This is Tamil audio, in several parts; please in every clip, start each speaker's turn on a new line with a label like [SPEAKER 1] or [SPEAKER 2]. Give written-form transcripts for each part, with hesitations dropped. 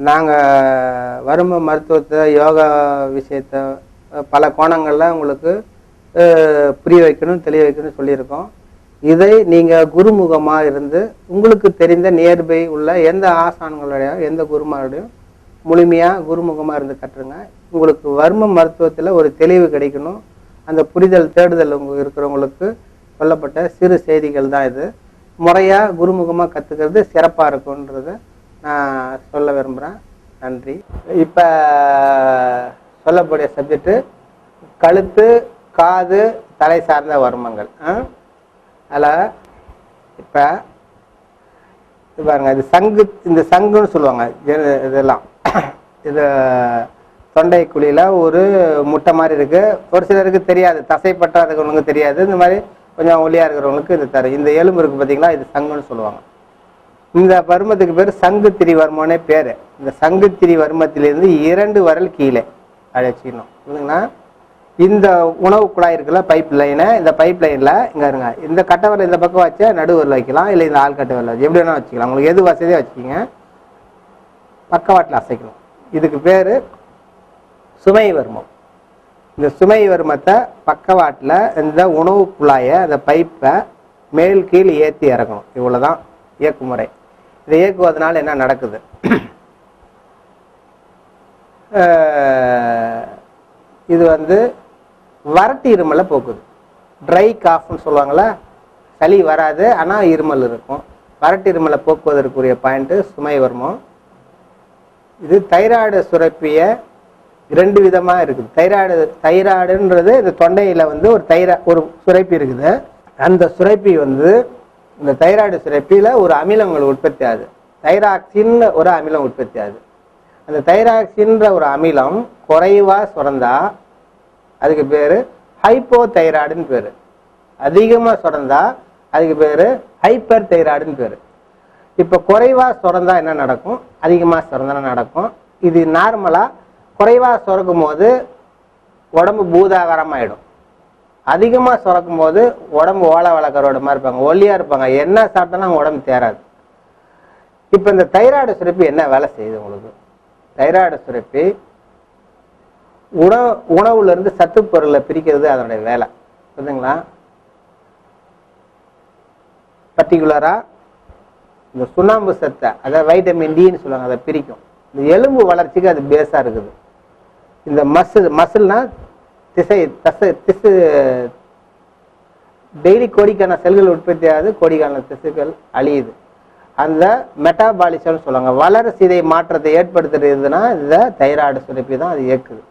[SPEAKER 1] நாங்கள் வரும மருத்துவத்தை யோகா விஷயத்தை பல கோணங்களில் உங்களுக்கு புரிய வைக்கணும் தெளிய வைக்கணும்னு சொல்லியிருக்கோம். இதை நீங்கள் குருமுகமாக இருந்து உங்களுக்கு தெரிந்த நியர்பை உள்ள எந்த ஆசான்களுடைய எந்த குருமாரோடையும் முழுமையாக குருமுகமாக இருந்து கட்டுருங்க. உங்களுக்கு வர்ம மருத்துவத்தில் ஒரு தெளிவு கிடைக்கணும். அந்த புரிதல் தேடுதல் இருக்கிறவங்களுக்கு சொல்லப்பட்ட சிறு செய்திகள் தான் இது. முறையாக குருமுகமாக கற்றுக்கிறது சிறப்பாக இருக்குன்றதை நான் சொல்ல விரும்புகிறேன். நன்றி. இப்போ சொல்லக்கூடிய சப்ஜெக்டு கழுத்து, காது, தலை சார்ந்த வர்மங்கள். அதில் இப்போ பாருங்க, இது சங்கு, இந்த சங்குன்னு சொல்லுவாங்க இதெல்லாம். இது தொண்டை குழியில் ஒரு முட்டை மாதிரி இருக்குது. ஒரு சிலருக்கு தெரியாது, தசைப்பட்டா இருக்கிறவங்களுக்கு தெரியாது. இந்த மாதிரி கொஞ்சம் ஒல்லியாக இருக்கிறவங்களுக்கு இது தரும். இந்த எலும்பு இருக்குது பார்த்தீங்களா, இது சங்குன்னு சொல்லுவாங்க. இந்த வர்மத்துக்கு பேர் சங்கு திரி வர்மனே பேர். இந்த சங்கு திரி வர்மத்திலிருந்து 2 விரல் கீழே அப்படி வச்சுக்கணும். இல்லைங்களா, இந்த உணவு குழாய் இருக்குல்ல, பைப் லைனு, இந்த பைப் லைனில் இங்கே இருங்க, இந்த கட்டை வரல இந்த பக்கம் வச்சா நடுவரில் வைக்கலாம், இல்லை இந்த ஆள்கட்டை வரல வச்சு எப்படி வேணால் வச்சுக்கலாம். உங்களுக்கு எது வசதியாக வச்சுக்கிங்க. பக்கவாட்டில் அசைக்கணும். இதுக்கு பேர் சுமை வர்மம். இந்த சுமை வர்மத்தை பக்கவாட்டில் இந்த உணவு குழாயை, அந்த பைப்பை மேல் கீழ் ஏற்றி இறக்கணும். இவ்வளோதான் இயக்குமுறை. இதை இயக்குவதனால என்ன நடக்குது? இது வறட்டு இருமலை போக்குது. ட்ரை காஃப்னு சொல்லுவாங்களே, சளி வராது ஆனால் இருமல் இருக்கும். வறட்டு இருமலை போக்குவதற்குரிய பாயிண்ட்டு சுமை வர்மம். இது தைராய்டு சுரப்பிய 2 விதமாக இருக்குது. தைராய்டுன்றது இந்த தொண்டையில் ஒரு சுரப்பி இருக்குது. அந்த சுரப்பி இந்த தைராய்டு சுரப்பியில் ஒரு அமிலங்கள் உற்பத்தி ஆகுது. தைராக்சின் ஒரு அமிலம் உற்பத்தி ஆகுது. அந்த தைராக்சின்ற ஒரு அமிலம் குறைவாக சுரந்தா அதுக்கு பேர் ஹைப்போ தைராய்டுன்னு பேர். அதிகமாக சுரந்தா அதுக்கு பேர் ஹைப்பர் தைராய்டுன்னு பேர். இப்போ குறைவாக சுரந்தா என்ன நடக்கும், அதிகமாக சுரந்தா நடக்கும். இது நார்மலாக குறைவாக சுரக்கும் போது உடம்பு பூதாகரமாயிடும். அதிகமாக சுரக்கும் போது உடம்பு ஓலை வளர்க்குறோட மாதிரி இருப்பாங்க, ஒல்லியாக இருப்பாங்க. என்ன சாப்பிட்டாலும் அவங்க உடம்பு தேராது. இப்போ இந்த தைராய்டு சுரப்பி என்ன வேலை செய்யுது உங்களுக்கு? தைராய்டு சுரப்பி உணவுலேருந்து சத்து பொருளை பிரிக்கிறது அதனுடைய வேலை. புரியுதுங்களா? பர்டிகுலராக இந்த சுண்ணாம்பு சத்தை, அதாவது வைட்டமின் டின்னு சொல்லுவாங்க, அதை பிரிக்கும். இந்த எலும்பு வளர்ச்சிக்கு அது பேஸாக இருக்குது. இந்த மசில்னா திசு டெய்லி கோடிக்கான செல்கள் உற்பத்தி ஆகுது, கோடிக்கான திசுக்கள் அழியுது. அந்த மெட்டாபாலிசம்னு சொல்லுவாங்க, வளர்சிதை மாற்றத்தை ஏற்படுத்துறதுன்னா இந்த தைராய்டு சுரப்பி தான் அது இயக்குது.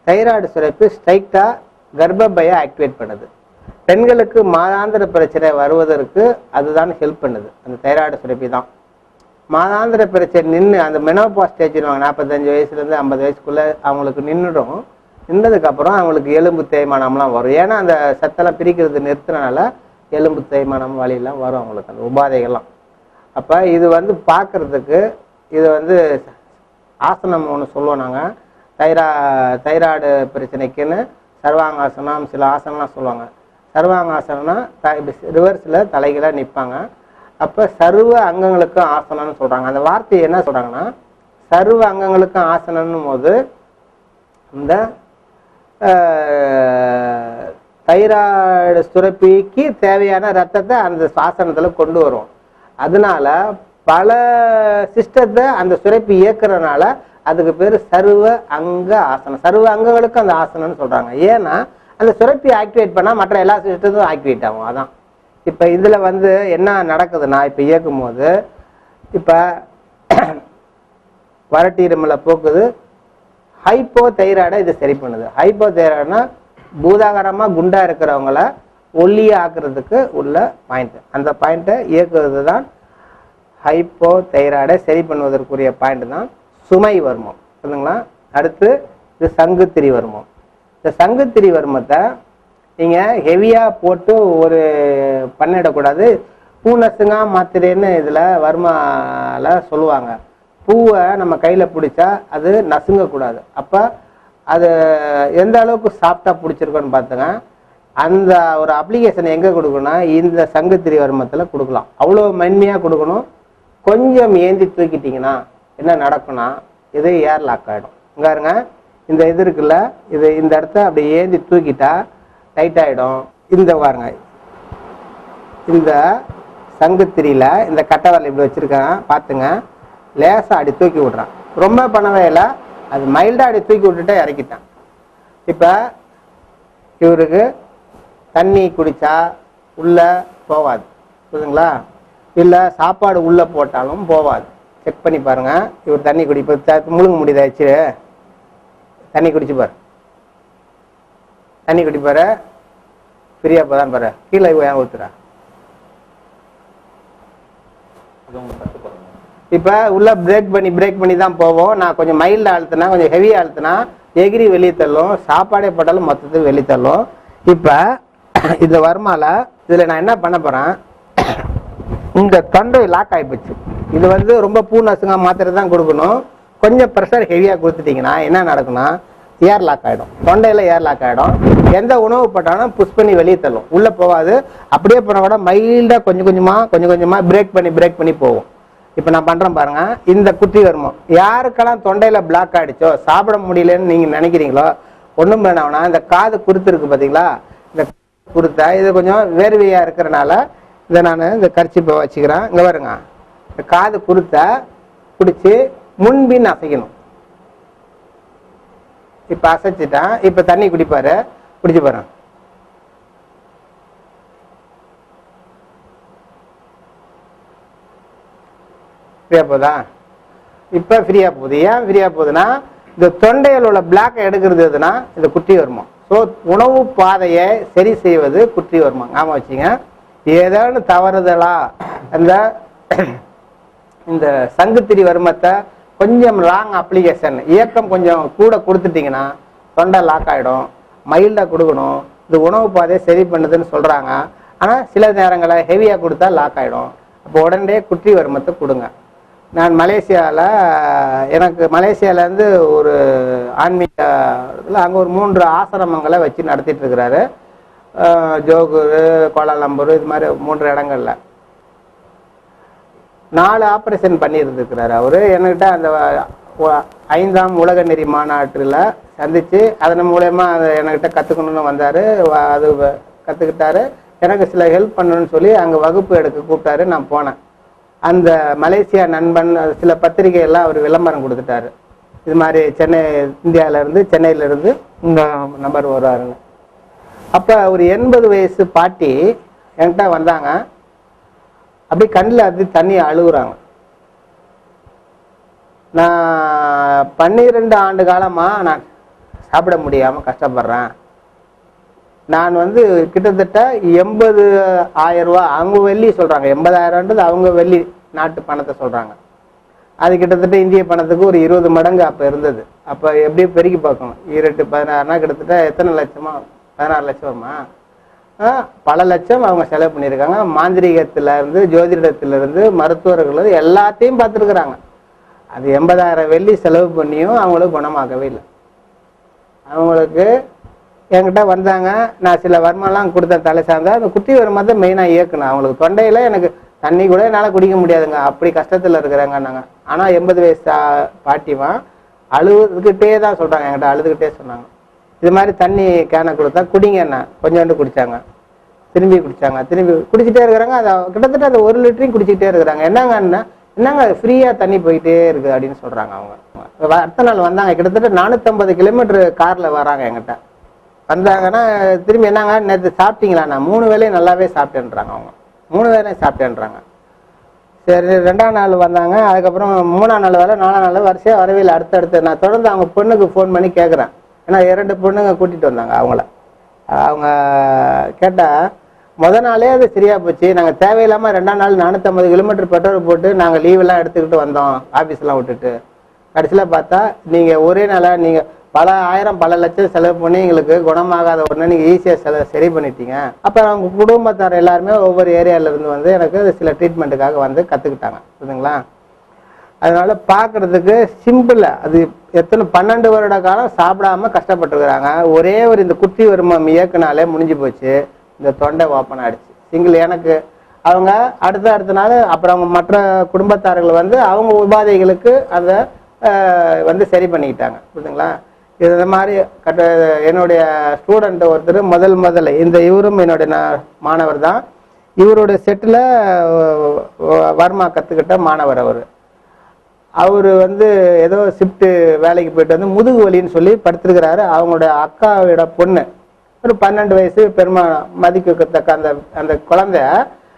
[SPEAKER 1] தைராய்டு சுரப்பி ஸ்ட்ரைக்டாக கர்ப்பப்பையை ஆக்டிவேட் பண்ணுது. பெண்களுக்கு மாதாந்திர பிரச்சனை வருவதற்கு அதுதான் ஹெல்ப் பண்ணுது. அந்த தைராய்டு சுரப்பி தான் மாதாந்திர பிரச்சனை நின்று அந்த மெனோபாஸ் ஸ்டேஜ்னு 45 வயசுலேருந்து 50 வயசுக்குள்ளே அவங்களுக்கு நின்றுடும். நின்றதுக்கப்புறம் அவங்களுக்கு எலும்பு தேய்மானம்லாம் வரும். ஏன்னா அந்த சத்தெல்லாம் பிரிக்கிறது நிறுத்தினால எலும்பு தேய்மானம் வலியெல்லாம் வரும் அவங்களுக்கு, அந்த உபாதைகள்லாம். அப்போ இது பார்க்குறதுக்கு இது ஆசனம் ஒன்று சொல்லுவோம் நாங்கள். தைராய்டு பிரச்சனைக்குன்னு சர்வாங்காசனம், சில ஆசனம்லாம் சொல்லுவாங்க. சர்வாங்காசனம்னா ரிவர்ஸில் தலைகளாக நிற்பாங்க. அப்போ சர்வ அங்கங்களுக்கும் ஆசனம்னு சொல்கிறாங்க. அந்த வார்த்தையை என்ன சொல்கிறாங்கன்னா, சர்வ அங்கங்களுக்கும் ஆசனம்னும் போது இந்த தைராய்டு சுரப்பிக்கு தேவையான ரத்தத்தை அந்த ஆசனத்தில் கொண்டு வரும். அதனால பல சிஸ்டத்தை அந்த சுரப்பி இயக்குறதுனால அதுக்கு பேர் சர்வ அங்க ஆசனம். சர்வ அங்கங்களுக்கும் அந்த ஆசனம்னு சொல்கிறாங்க. ஏன்னா அந்த சுரப்பி ஆக்டிவேட் பண்ணால் மற்ற எல்லா சிஸ்டத்தும் ஆக்டிவேட் ஆகும். அதான் இப்போ இதில் என்ன நடக்குதுன்னா, இப்போ இயக்கும் போது இப்போ வறட்டு இருமலை போக்குது. ஹைப்போ தைராய்டை இது சரி பண்ணுது. ஹைப்போ தைராய்டுனா பூதாகரமாக குண்டாக இருக்கிறவங்கள ஒல்லியாக ஆக்குறதுக்கு உள்ள பாயிண்ட். அந்த பாயிண்ட்டை இயக்குறது தான் ஹைப்போ தைராய்டை சரி பண்ணுவதற்குரிய பாயிண்ட் தான் சுமை வர்மம். சொல்லுங்களா? அடுத்து இது சங்குத்திரி வர்மம். இந்த சங்குத்திரி வர்மத்தை நீங்கள் ஹெவியாக போட்டு ஒரு பண்ணிடக்கூடாது. பூநசுங்கா மாத்திரைன்னு இதில் வர்மால சொல்லுவாங்க. பூவை நம்ம கையில் பிடிச்சா அது நசுங்கக்கூடாது. அப்போ அது எந்த அளவுக்கு சாஃப்டாக பிடிச்சிருக்கோன்னு பார்த்துங்க. அந்த ஒரு அப்ளிகேஷன் எங்கே கொடுக்கணும்னா இந்த சங்குத்திரி வர்மத்தில் கொடுக்கலாம். அவ்வளோ மென்மையாக கொடுக்கணும். கொஞ்சம் ஏந்தி தூக்கிட்டிங்கன்னா என்ன நடக்கும்னா இது ஏர் லாக் ஆகிடும். இங்கே இருங்க, இந்த இது இருக்குல்ல, இது இந்த இடத்த அப்படி ஏந்தி தூக்கிட்டா டைட் ஆகிடும். இந்த பாருங்க, இந்த சங்குத்திரியில் இந்த கட்டை வரல இப்படி வச்சுருக்கேன் பார்த்துங்க, லேசாக அப்படி தூக்கி விட்றான். ரொம்ப பண்ணவே இல்லை, அது மைல்டாக அப்படி தூக்கி விட்டுட்டு இறக்கிட்டான். இப்போ இவருக்கு தண்ணி குடித்தா உள்ளே போகாது, புரியுதுங்களா? இல்லை சாப்பாடு உள்ளே போட்டாலும் போகாது. செக் பண்ணி பாருங்கள். இவர் தண்ணி குடிப்ப முழுங்க முடியுதாச்சு, தண்ணி குடிச்சு பாரு, தண்ணி குடிப்பாரு, ஃப்ரீயாக போதான் பாரு, கீழே ஏன் ஊற்றுறா. இப்போ உள்ள பிரேக் பண்ணி தான் போவோம். நான் கொஞ்சம் மைல்டாக அழுத்தினா, கொஞ்சம் ஹெவியாக அழுத்தினா எகிரி வெளியே தள்ளும், சாப்பாடே போட்டாலும் மொத்தத்துக்கு வெளியே தள்ளும். இப்போ இந்த வருமால இதில் நான் என்ன பண்ண போகிறேன், இந்த தொண்டை லாக் ஆகிப்போச்சு. இது ரொம்ப பூநசுங்க மாத்திரை தான் கொடுக்கணும். கொஞ்சம் ப்ரெஷர் ஹெவியாக கொடுத்துட்டிங்கன்னா என்ன நடக்குன்னா ஏர் லாக் ஆகிடும், தொண்டையில் ஏர் லாக் ஆகிடும். எந்த உணவு போட்டாலும் புஷ் பண்ணி வெளியே தள்ளும், உள்ளே போகாது. அப்படியே போனால் கூட மைல்டாக கொஞ்சம் கொஞ்சமாக பிரேக் பண்ணி போகும். இப்போ நான் பண்ணுறேன் பாருங்க. இந்த குட்டி வருமோ யாருக்கெல்லாம் தொண்டையில் பிளாக் ஆகிடுச்சோ, சாப்பிட முடியலன்னு நீங்கள் நினைக்கிறீங்களோ, ஒன்றும் வேணாம்னா இந்த காது குருத்து இருக்குது பார்த்தீங்களா, இந்த குருத்தை இது கொஞ்சம் வேர்வையாக இருக்கிறனால இதை நான் இந்த கர்ச்சிப்பை வச்சுக்கிறேன். இங்கே வருங்க, இந்த காது குருத்தை பிடிச்சி முன்பின் அசைக்கணும். இப்போ அசைச்சிட்டேன். இப்போ தண்ணி குடிப்பாரு, குடிச்சு பாருங்க. ஃப்ரீயா போதா? இப்போ ஃப்ரீயா போகுது. ஏன் ஃப்ரீயா போகுதுன்னா இந்த தொண்டையில் உள்ள பிளாக்கை எடுக்கிறது எதுனா இந்த குட்டி வருமம். ஸோ உணவு பாதையை சரி செய்வது குட்டி வருமம். ஞாபகம் வச்சுங்க. ஏதாவது தவறுதலா அந்த இந்த சங்குத்திரி வருமத்தை கொஞ்சம் லாங் அப்ளிகேஷன் இயக்கம் கொஞ்சம் கூட கொடுத்துட்டிங்கன்னா தொண்டை லாக் ஆகிடும். மைல்டாக கொடுக்கணும், இந்த உணவு பாதையை சரி பண்ணுதுன்னு சொல்கிறாங்க. ஆனால் சில நேரங்களில் ஹெவியாக கொடுத்தா லாக் ஆகிடும். அப்போ உடனே குட்டி வருமத்தை கொடுங்க. நான் எனக்கு மலேசியாவிலேருந்து ஒரு ஆன்மீக அங்கே ஒரு 3 ஆசிரமங்களை வச்சு நடத்திட்டு இருக்கிறாரு. ஜோகூர், கோலாலம்பூர், இது மாதிரி 3 இடங்கள்ல 4 ஆப்ரேஷன் பண்ணியிருந்துருக்கிறாரு அவர். என்கிட்ட அந்த 5ஆம் உலக நெறி மாநாட்டில் சந்தித்து அதன் மூலயமா அதை என்கிட்ட கற்றுக்கணுன்னு வந்தார். அது கற்றுக்கிட்டாரு. எனக்கு சில ஹெல்ப் பண்ணணும்னு சொல்லி அங்கே வகுப்பு எடுக்க கூப்பிட்டாரு. நான் போனேன். அந்த மலேசியா நண்பன் சில பத்திரிகையெல்லாம் அவர் விளம்பரம் கொடுத்துட்டாரு. இது மாதிரி சென்னையிலேருந்து இந்த நம்பர் வருவாருங்க. அப்போ ஒரு 80 வயசு பாட்டி என்கிட்ட வந்தாங்க. அப்படி கண்ணில் அப்படி தண்ணி அழுகுறாங்க. நான் 12 ஆண்டு காலமாக நான் சாப்பிட முடியாமல் கஷ்டப்படுறேன். நான் கிட்டத்தட்ட 80,000 ரூபா அவங்க வெள்ளி சொல்கிறாங்க. 80,000ன்றது அவங்க வெள்ளி நாட்டு பணத்தை சொல்கிறாங்க. அது கிட்டத்தட்ட இந்திய பணத்துக்கு ஒரு 20 மடங்கு அப்போ இருந்தது. அப்போ எப்படியும் பெருக்கி பார்க்கணும். 16னா கிட்டத்தட்ட எத்தனை லட்சமா? 16 லட்சம் வருமா? பல லட்சம் அவங்க செலவு பண்ணியிருக்காங்க. மாந்திரிகத்திலேருந்து, ஜோதிடத்திலேருந்து, மருத்துவர்கள் எல்லாத்தையும் பார்த்துருக்குறாங்க. அது 80,000 வெள்ளி செலவு பண்ணியும் அவங்களுக்கு குணமாகவே இல்லை. அவங்களுக்கு என்கிட்ட வந்தாங்க. நான் சில வருமானம்லாம் கொடுத்தேன் தலை சார்ந்த. அந்த குட்டி வருமானத்தை மெயினாக இயக்கணும். அவங்களுக்கு தொண்டையில் எனக்கு தண்ணி கூட என்னால் குடிக்க முடியாதுங்க, அப்படி கஷ்டத்தில் இருக்கிறாங்க நாங்கள். ஆனால் 80 வயசு பாட்டிமா அழுதுகிட்டே தான் சொல்கிறாங்க. என்கிட்ட அழுதுகிட்டே சொன்னாங்க, இது மாதிரி தண்ணி கேனை கொடுத்தா குடிங்க. என்ன கொஞ்சோண்டு குடித்தாங்க, திரும்பி குடித்தாங்க, திரும்பி குடிச்சிட்டே இருக்கிறாங்க. அதை கிட்டத்தட்ட அந்த 1 லிட்டரையும் குடிச்சிக்கிட்டே இருக்கிறாங்க. என்னங்க ஃப்ரீயாக தண்ணி போயிட்டே இருக்குது அப்படின்னு சொல்கிறாங்க. அவங்க அடுத்த நாள் வந்தாங்க. கிட்டத்தட்ட 450 கிலோமீட்டர் காரில் வராங்க. என்கிட்ட வந்தாங்கன்னா திரும்பி என்னங்க நேற்று சாப்பிட்டீங்களா? நான் 3 வேளையும் நல்லாவே சாப்பிட்டேன்றாங்க. அவங்க 3 வேளையும் சாப்பிட்டேன்றாங்க. சரி, 2ஆம் நாள் வந்தாங்க. அதுக்கப்புறம் 3ஆம் நாள் வர, 4ஆம் நாள் வரிசையாக வரவே இல்லை. அடுத்தடுத்து நான் தொடர்ந்து அவங்க பொண்ணுக்கு ஃபோன் பண்ணி கேட்குறேன். ஏன்னா 2 பொண்ணுங்க கூட்டிகிட்டு வந்தாங்க. அவங்க கேட்டால் நாளே அது சரியாக போச்சு. நாங்கள் தேவையில்லாமல் 2ஆம் நாள் 450 கிலோமீட்டர் பெட்ரோல் போட்டு நாங்கள் லீவெல்லாம் எடுத்துக்கிட்டு வந்தோம், ஆஃபீஸ்லாம் விட்டுட்டு. கடைசியில் பார்த்தா நீங்கள் ஒரே நாளாக நீங்கள் பல ஆயிரம் பல லட்சம் செலவு பண்ணி எங்களுக்கு குணமாகாத உடனே நீங்கள் ஈஸியாக சரி பண்ணிட்டீங்க. அப்போ அவங்க குடும்பத்தார் எல்லாருமே ஒவ்வொரு ஏரியாவிலேருந்து எனக்கு சில ட்ரீட்மெண்ட்டுக்காக கற்றுக்கிட்டாங்க. புரியுதுங்களா? அதனால பார்க்கறதுக்கு சிம்பிளா அது எத்தனை 12 வருட காலம் சாப்பிடாம கஷ்டப்பட்டுருக்குறாங்க. ஒரே ஒரு இந்த குட்டி வருமம் இயக்குனாலே முடிஞ்சு போச்சு. இந்த தொண்டை ஓப்பன் ஆயிடுச்சு சிங்கிள் எனக்கு. அவங்க அடுத்த நாள் அப்புறம் மற்ற குடும்பத்தார்கள் வந்து அவங்க உபாதைகளுக்கு அதை வந்து சரி பண்ணிக்கிட்டாங்க. புரியுதுங்களா? இது இந்த மாதிரி என்னுடைய ஸ்டூடெண்ட் ஒருத்தர் முதல்ல இவரும் என்னுடைய மாணவர் தான். இவருடைய செட்டில் வர்மா கற்றுக்கிட்ட மாணவர் அவர் வந்து ஏதோ ஷிஃப்ட்டு வேலைக்கு போயிட்டு வந்து முதுகு வலின்னு சொல்லி படுத்திருக்கிறாரு. அவங்களுடைய அக்காவோட பொண்ணு ஒரு 12 வயசு பெருமா மதிக்கத்தக்க அந்த குழந்தை,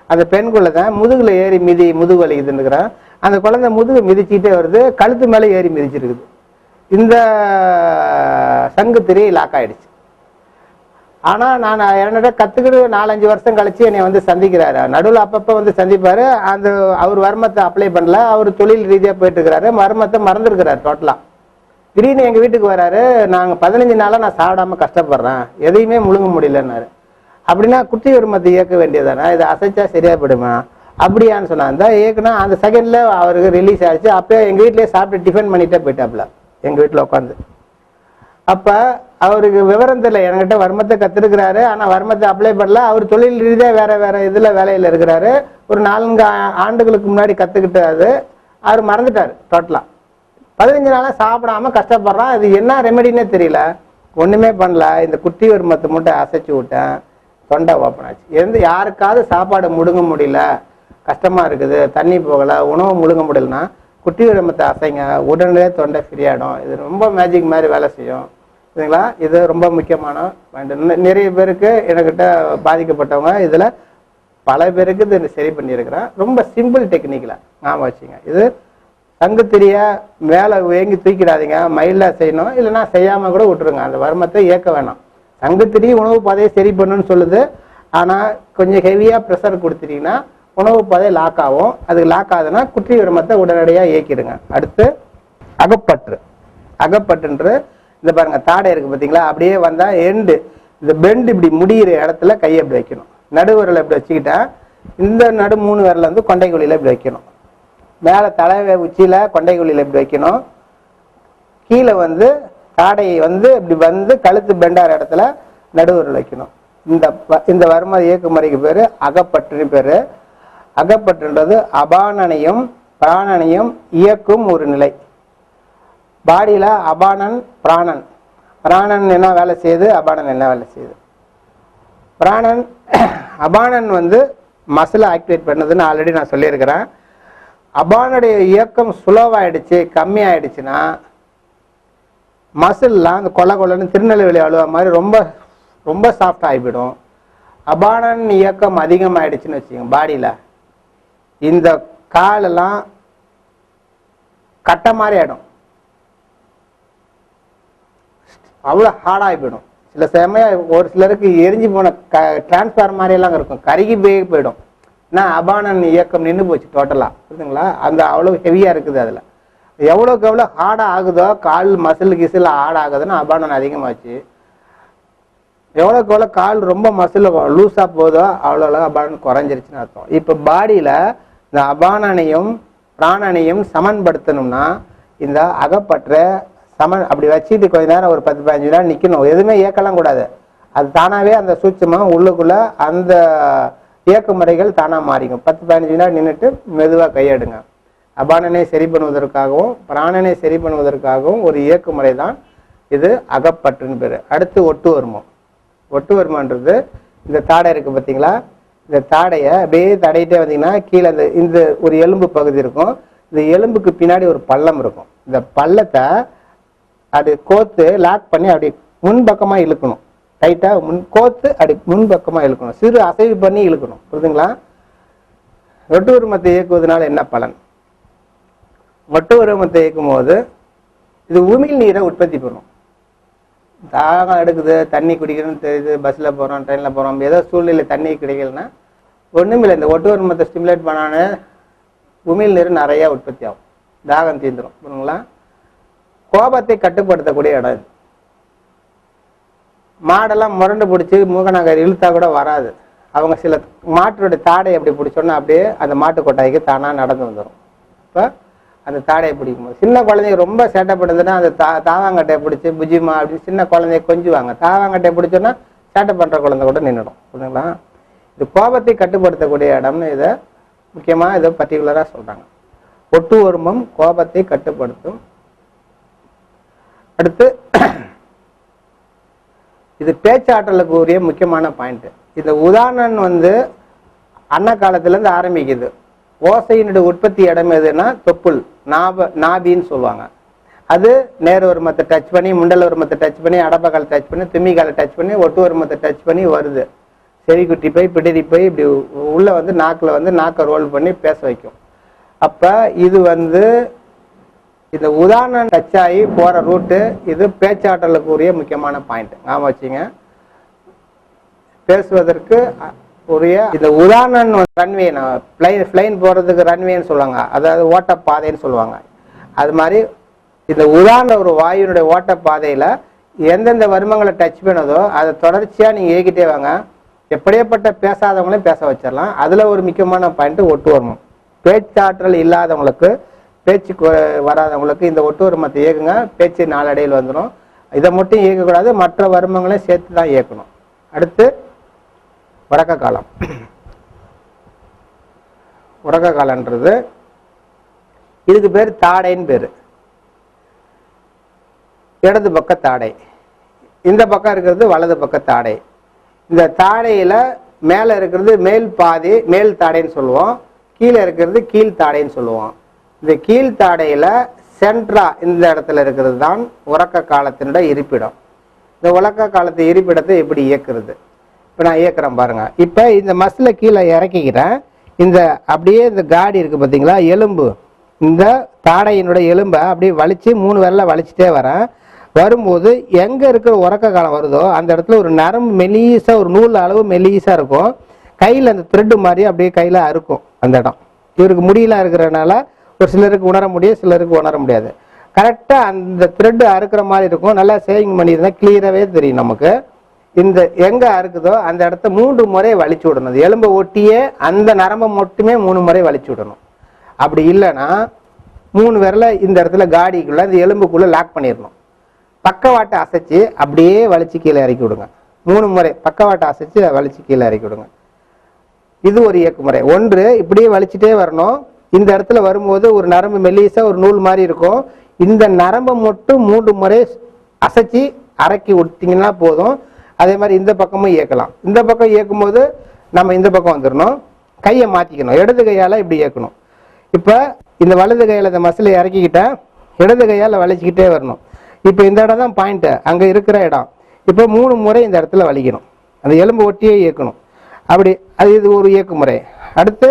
[SPEAKER 1] அந்த பெண்குள்ள தான் முதுகுல ஏறி முதுகு வலிக்குதுன்னுக்குறேன். அந்த குழந்தை முதுகு மிதிச்சுக்கிட்டே வருது, கழுத்து மேலே ஏறி மிதிச்சிருக்குது. இந்த சங்கு திரி லாக் ஆயிடுச்சு. ஆனால் நான் என்னோட கற்றுக்கிட்டு 4-5 வருஷம் கழிச்சு என்னை வந்து சந்திக்கிறாரு. நடுவில் அப்பப்போ வந்து சந்திப்பார். அவர் வர்மத்தை அப்ளை பண்ணல, அவர் தொழில் ரீதியாக போயிட்டு இருக்கிறாரு. வர்மத்தை மறந்துருக்கிறார் டோட்டலாக. திடீர்னு எங்கள் வீட்டுக்கு வராரு. நாங்கள் 15 நாளாக நான் சாப்பிடாமல் கஷ்டப்படுறேன், எதையுமே முழுங்க முடியலன்னாரு. அப்படின்னா குட்டி வர்மத்தை இயக்க வேண்டியதானே, இதை அசைச்சா சரியா போயிடுமா அப்படியான்னு சொன்னாங்க. இயக்குனா அந்த செகண்டில் அவருக்கு ரிலீஸ் ஆகிடுச்சு. அப்போ எங்கள் வீட்டிலேயே சாப்பிட்டு டிஃபன் பண்ணிட்டே போயிட்டாப்புல எங்கள் வீட்டில் உட்காந்து. அப்போ அவருக்கு விவரம் தெரியல, என்கிட்ட வர்மத்தை கற்றுருக்கிறாரு, ஆனால் வர்மத்தை அப்ளை பண்ணல. அவர் தொழில் ரீதியாக வேற இதில் வேலையில் இருக்கிறாரு. ஒரு 4 ஆண்டுகளுக்கு முன்னாடி கற்றுக்கிட்டாரு, அவர் மறந்துட்டார் டோட்டலாக. 15 நாளாக சாப்பிடாம கஷ்டப்படுறான். அது என்ன ரெமெடின்னே தெரியல, ஒன்றுமே பண்ணல. இந்த குட்டி வர்மத்தை மட்டும் அசைச்சு விட்டேன், தொண்டை ஓப்பன் ஆச்சு. யாருக்காவது சாப்பாடு முழுங்க முடியல, கஷ்டமாக இருக்குது, தண்ணி போகலை, உணவு முழுங்க முடியலன்னா குட்டி வர்மத்தை அசைங்க, உடனே தொண்டை ஃப்ரீயாகிடும். இது ரொம்ப மேஜிக் மாதிரி வேலை செய்யும். சரிங்களா? இது ரொம்ப முக்கியமான பாயிண்ட். நிறைய பேருக்கு என்கிட்ட பாதிக்கப்பட்டவங்க இதில் பல பேருக்கு இது சரி பண்ணியிருக்கிறேன். ரொம்ப சிம்பிள் டெக்னிக்கில் ஞாபகம் வச்சுங்க. இது சங்கு திரிய மேலே வேங்கி தூக்கிடாதீங்க, மயிலாக செய்யணும், இல்லைன்னா செய்யாமல் கூட விட்டுருங்க. அந்த வர்மத்தை இயக்க வேணாம். சங்கு திரி உணவு பாதையை சரி பண்ணுன்னு சொல்லுது. ஆனால் கொஞ்சம் ஹெவியாக ப்ரெஷர் கொடுத்துட்டீங்கன்னா உணவு பாதை லாக் ஆகும். அது லாக் ஆகுதுன்னா குட்டி வர்மத்தை உடனடியாக இயக்கிடுங்க. அடுத்து அகப்பற்றுன்ற இந்த பாருங்க, தாடை இருக்கு பார்த்தீங்களா, அப்படியே வந்தால் எண்டு இந்த பெண்டு இப்படி முடிகிற இடத்துல கையை இப்படி வைக்கணும். நடுவரில் இப்படி வச்சுக்கிட்டா இந்த 3 விரல வந்து கொண்டைக்குழியில் இப்படி வைக்கணும். மேலே தலை உச்சியில் கொண்டைக்குழியில் இப்படி வைக்கணும். கீழே வந்து தாடையை வந்து இப்படி வந்து கழுத்து பெண்டார இடத்துல நடுவரில் வைக்கணும். இந்த வர்ம இயக்கு முறைக்கு பேர் அகப்பற்றுன்னு பேர். அகப்பற்றுன்றது அபானனையும் பிராணனையும் இயக்கும் ஒரு நிலை. பாடியில அபானன் பிராணன். பிராணன் என்ன வேலை செய்யுது, அபானன் என்ன வேலை செய்யுது? அபானன் வந்து மசிலை ஆக்டிவேட் பண்ணதுன்னு ஆல்ரெடி நான் சொல்லியிருக்கிறேன். அபானுடைய இயக்கம் சுலோவாயிடுச்சு, கம்மி ஆயிடுச்சுன்னா மசில்லாம் அந்த கொல்லன்னு திருநெல்வேலி அழுவ மாதிரி ரொம்ப ரொம்ப சாஃப்ட் ஆகிவிடும். அபானன் இயக்கம் அதிகமாயிடுச்சுன்னு வச்சுக்கோங்க, பாடியில் இந்த காலெல்லாம் கட்ட மாதிரி ஆயிடும், அவ்வளோ ஹார்டாகி போயிடும். சில சமயம் ஒரு சிலருக்கு எரிஞ்சு போன டிரான்ஸ்ஃபார் மாதிரியெல்லாம் இருக்கும், கருகி போயிடும். ஏன்னா அபானன் இயக்கம் நின்று போச்சு டோட்டலாக. புரியுதுங்களா? அந்த அவ்வளோ ஹெவியாக இருக்குது. அதில் எவ்வளோக்கு எவ்வளோ ஹார்டாக ஆகுதோ, கால் மசில் கிசில் ஹார்ட் ஆகுதுன்னா அபானன் அதிகமாச்சு. எவ்வளோக்கு எவ்வளோ கால் ரொம்ப மசில் லூஸாக போதோ அவ்வளோ அபானன் குறைஞ்சிருச்சுன்னு அர்த்தம். இப்போ பாடியில் இந்த அபானனையும் பிராணனையும் சமன்படுத்தணும்னா இந்த அகப்பற்ற அப்படி வச்சுட்டு கொஞ்ச நேரம் ஒரு 10-15 நேரம் நிற்கணும். எதுவுமே இயக்கலாம் கூடாது. அது தானாகவே அந்த சூட்சமாக உள்ளுக்குள்ள அந்த இயக்க முறைகள் தானாக மாறிக்கும். 10-15 நேரம் நின்றுட்டு மெதுவாக கையெடுங்க. அபானனை சரி பண்ணுவதற்காகவும் பிராணனை சரி பண்ணுவதற்காகவும் ஒரு இயக்க முறை தான் இது அகப்பற்றுன்னு பேர். அடுத்து ஒட்டு வர்மம். ஒட்டு வர்மன்றது இந்த தாடை இருக்குது பார்த்தீங்களா, இந்த தாடையை அப்படியே தடையிட்டே வந்தீங்கன்னா கீழே இந்த ஒரு எலும்பு பகுதி இருக்கும். இந்த எலும்புக்கு பின்னாடி ஒரு பள்ளம் இருக்கும். இந்த பள்ளத்தை அது கோத்து லாக் பண்ணி அப்படி முன்பக்கமாக இழுக்கணும். டைட்டாக கோத்து அப்படி முன்பக்கமாக இழுக்கணும். சிறு அசைவு பண்ணி இழுக்கணும். புரியுதுங்களா? ஒட்டு வர்மத்தை இயக்குவதனால என்ன பலன்? ஒட்டு வர்மத்தை இயக்கும் போது இது உமிழ் நீரை உற்பத்தி பண்ணும். தாகம் எடுக்குது, தண்ணி குடிக்கணும்னு தெரியுது, பஸ்ஸில் போகிறோம், ட்ரெயினில் போகிறோம், ஏதோ சூழ்நிலை தண்ணி கிடைக்கலன்னா ஒன்றும் இல்லை, இந்த ஒட்டு வர்மத்தை ஸ்டிமுலேட் பண்ணானே உமிழ் நீர் நிறையா உற்பத்தி ஆகும், தாகம் தீர்ந்துடும். புரியுங்களா? கோபத்தை கட்டுப்படுத்தக்கூடிய இடம் இது. மாடெல்லாம் முரண்டு பிடிச்சி மூகநகர் இழுத்தா கூட வராது. அவங்க சில மாட்டுடைய தாடையை அப்படி பிடிச்சோன்னா அப்படியே அந்த மாட்டு கொட்டாய்க்கு தானாக நடந்து வந்துடும். இப்போ அந்த தாடையை பிடிக்கும்போது சின்ன குழந்தைங்க ரொம்ப சேட்டைப்படுதுன்னா அந்த தாவாங்கட்டையை பிடிச்சி புஜிமா அப்படின்னு சின்ன குழந்தைய கொஞ்சுவாங்க. தாவாங்கட்டையை பிடிச்சோன்னா சேட்டை பண்ணுற குழந்தை கூட நின்றுடும். புரியுதுங்களா? இது கோபத்தை கட்டுப்படுத்தக்கூடிய இடம்னு இதை முக்கியமாக இதை பர்டிகுலராக சொல்கிறாங்க. ஒட்டு வருமம் கோபத்தை கட்டுப்படுத்தும். அடுத்து இது பேச்சாற்றலுக்கு உரிய முக்கியமான பாயிண்ட். இந்த உதாரணம் அன்ன காலத்திலேருந்து ஆரம்பிக்குது. ஓசையினுடைய உற்பத்தி இடம் எதுன்னா தொப்புள், நாபின்னு சொல்லுவாங்க. அது நேர் வருமத்தை டச் பண்ணி, முண்டல் வருமத்தை டச் பண்ணி, அடப்பக்கால் டச் பண்ணி, தும்மிக்காலை டச் பண்ணி, ஒட்டு வருமத்தை டச் பண்ணி வருது. செவிக்குட்டி போய் பிடரி போய் இப்படி உள்ள நாக்கில் நாக்கை ரோல் பண்ணி பேச வைக்கும். அப்போ இது இந்த உதாரணம் டச் ஆகி போகிற ரூட்டு இது பேச்சாற்றலுக்கு உரிய முக்கியமான பாயிண்ட். ஞாபகம் வச்சுங்க. பேசுவதற்கு உரிய இந்த உதாரணம் ரன்வே, பிளைன் போகிறதுக்கு ரன்வேன்னு சொல்லுவாங்க, அதாவது ஓட்டப்பாதைன்னு சொல்லுவாங்க. அது மாதிரி இந்த உதாரண ஒரு வாயுனுடைய ஓட்டப்பாதையில் எந்தெந்த வர்மங்களை டச் பண்ணதோ அதை தொடர்ச்சியாக நீங்கள் இயக்கிட்டே வாங்க. எப்படியேப்பட்ட பேசாதவங்களையும் பேச வச்சிடலாம். அதில் ஒரு முக்கியமான பாயிண்ட் ஒட்டு வர்மம். பேச்சாற்றல் இல்லாதவங்களுக்கு, பேச்சு வராதவங்களுக்கு இந்த ஒட்டு வர்மத்தை இயக்குங்க. பேச்சு நாளடைவில் வந்துடும். இதை மட்டும் இயக்கக்கூடாது, மற்ற வர்மங்களையும் சேர்த்து தான் இயக்கணும். அடுத்து உறக்க காலம். உறக்க காலன்றது இதுக்கு பேர் தாடைன்னு பேர். இடது பக்க தாடை, இந்த பக்கம் இருக்கிறது வலது பக்க தாடை. இந்த தாடையில மேல இருக்கிறது மேல் பாதி, மேல் தாடைன்னு சொல்லுவோம். கீழே இருக்கிறது கீழ் தாடைன்னு சொல்லுவோம். இந்த கீழ் தாடையில சென்ட்ரா இந்த இடத்துல இருக்கிறது தான் உறக்க காலத்தினுடைய இருப்பிடம். இந்த உறக்க காலத்து இருப்பிடத்தை எப்படி இயக்குறது இப்போ நான் இயக்குறேன் பாருங்க. இப்போ இந்த மசில கீழே இறக்கிக்கிறேன். இந்த அப்படியே இந்த காடி இருக்கு பார்த்தீங்களா, எலும்பு, இந்த தாடையினுடைய எலும்பை அப்படியே வலிச்சு 3 விரல வலிச்சுட்டே வரேன். வரும்போது எங்கே இருக்கிற உறக்க காலம் வருதோ அந்த இடத்துல ஒரு நரம்பு மெலீஸா, ஒரு நூல் அளவு மெலீஸா இருக்கும். கையில் அந்த த்ரெட்டு மாதிரி அப்படியே கையில் அறுக்கும் அந்த இடம். இவருக்கு முடியலாம் இருக்கிறதுனால ஒரு சிலருக்கு உணர முடியும், சிலருக்கு உணர முடியாது. கரெக்டாக அந்த த்ரெட்டு அறுக்கிற மாதிரி இருக்கும். நல்லா சேவிங் பண்ணியிருந்தா கிளியராகவே தெரியும் நமக்கு. இந்த எங்கே அறுக்குதோ அந்த இடத்த 3 முறை வலிச்சு விடணும். எலும்பை ஒட்டியே அந்த நரம்பை மட்டுமே 3 முறை வலிச்சு விடணும். அப்படி இல்லைன்னா 3 விரல இந்த இடத்துல காடிக்குள்ள இந்த எலும்புக்குள்ள லாக் பண்ணிடணும். பக்கவாட்டை அசைச்சு அப்படியே வலிச்சு கீழே இறக்கி விடுங்க. 3 முறை பக்கவாட்டை அசைச்சு வலிச்சு கீழே இறக்கி விடுங்க. இது ஒரு இயக்கு முறை. ஒன்று இப்படியே வலிச்சுட்டே வரணும். இந்த இடத்துல வரும்போது ஒரு நரம்பு மெல்லிசா ஒரு நூல் மாதிரி இருக்கும். இந்த நரம்பை மட்டும் 3 முறை அசைச்சு அரைக்கி விட்டீங்கன்னா போதும். அதே மாதிரி இந்த பக்கமும் இயக்கலாம். இந்த பக்கம் இயக்கும் போது நம்ம இந்த பக்கம் வந்துடணும். கையை மாற்றிக்கணும். இடது கையால் இப்படி இயக்கணும். இப்போ இந்த வலது கையில் இந்த மசிலை இறக்கிக்கிட்டேன், இடது கையால் வலிச்சுக்கிட்டே வரணும். இப்போ இந்த இடம் தான் பாயிண்ட்டு, அங்கே இருக்கிற இடம். இப்போ 3 முறை இந்த இடத்துல வலிக்கணும். அந்த எலும்பு ஒட்டியே இயக்கணும். அப்படி அது இது ஒரு இயக்கு முறை. அடுத்து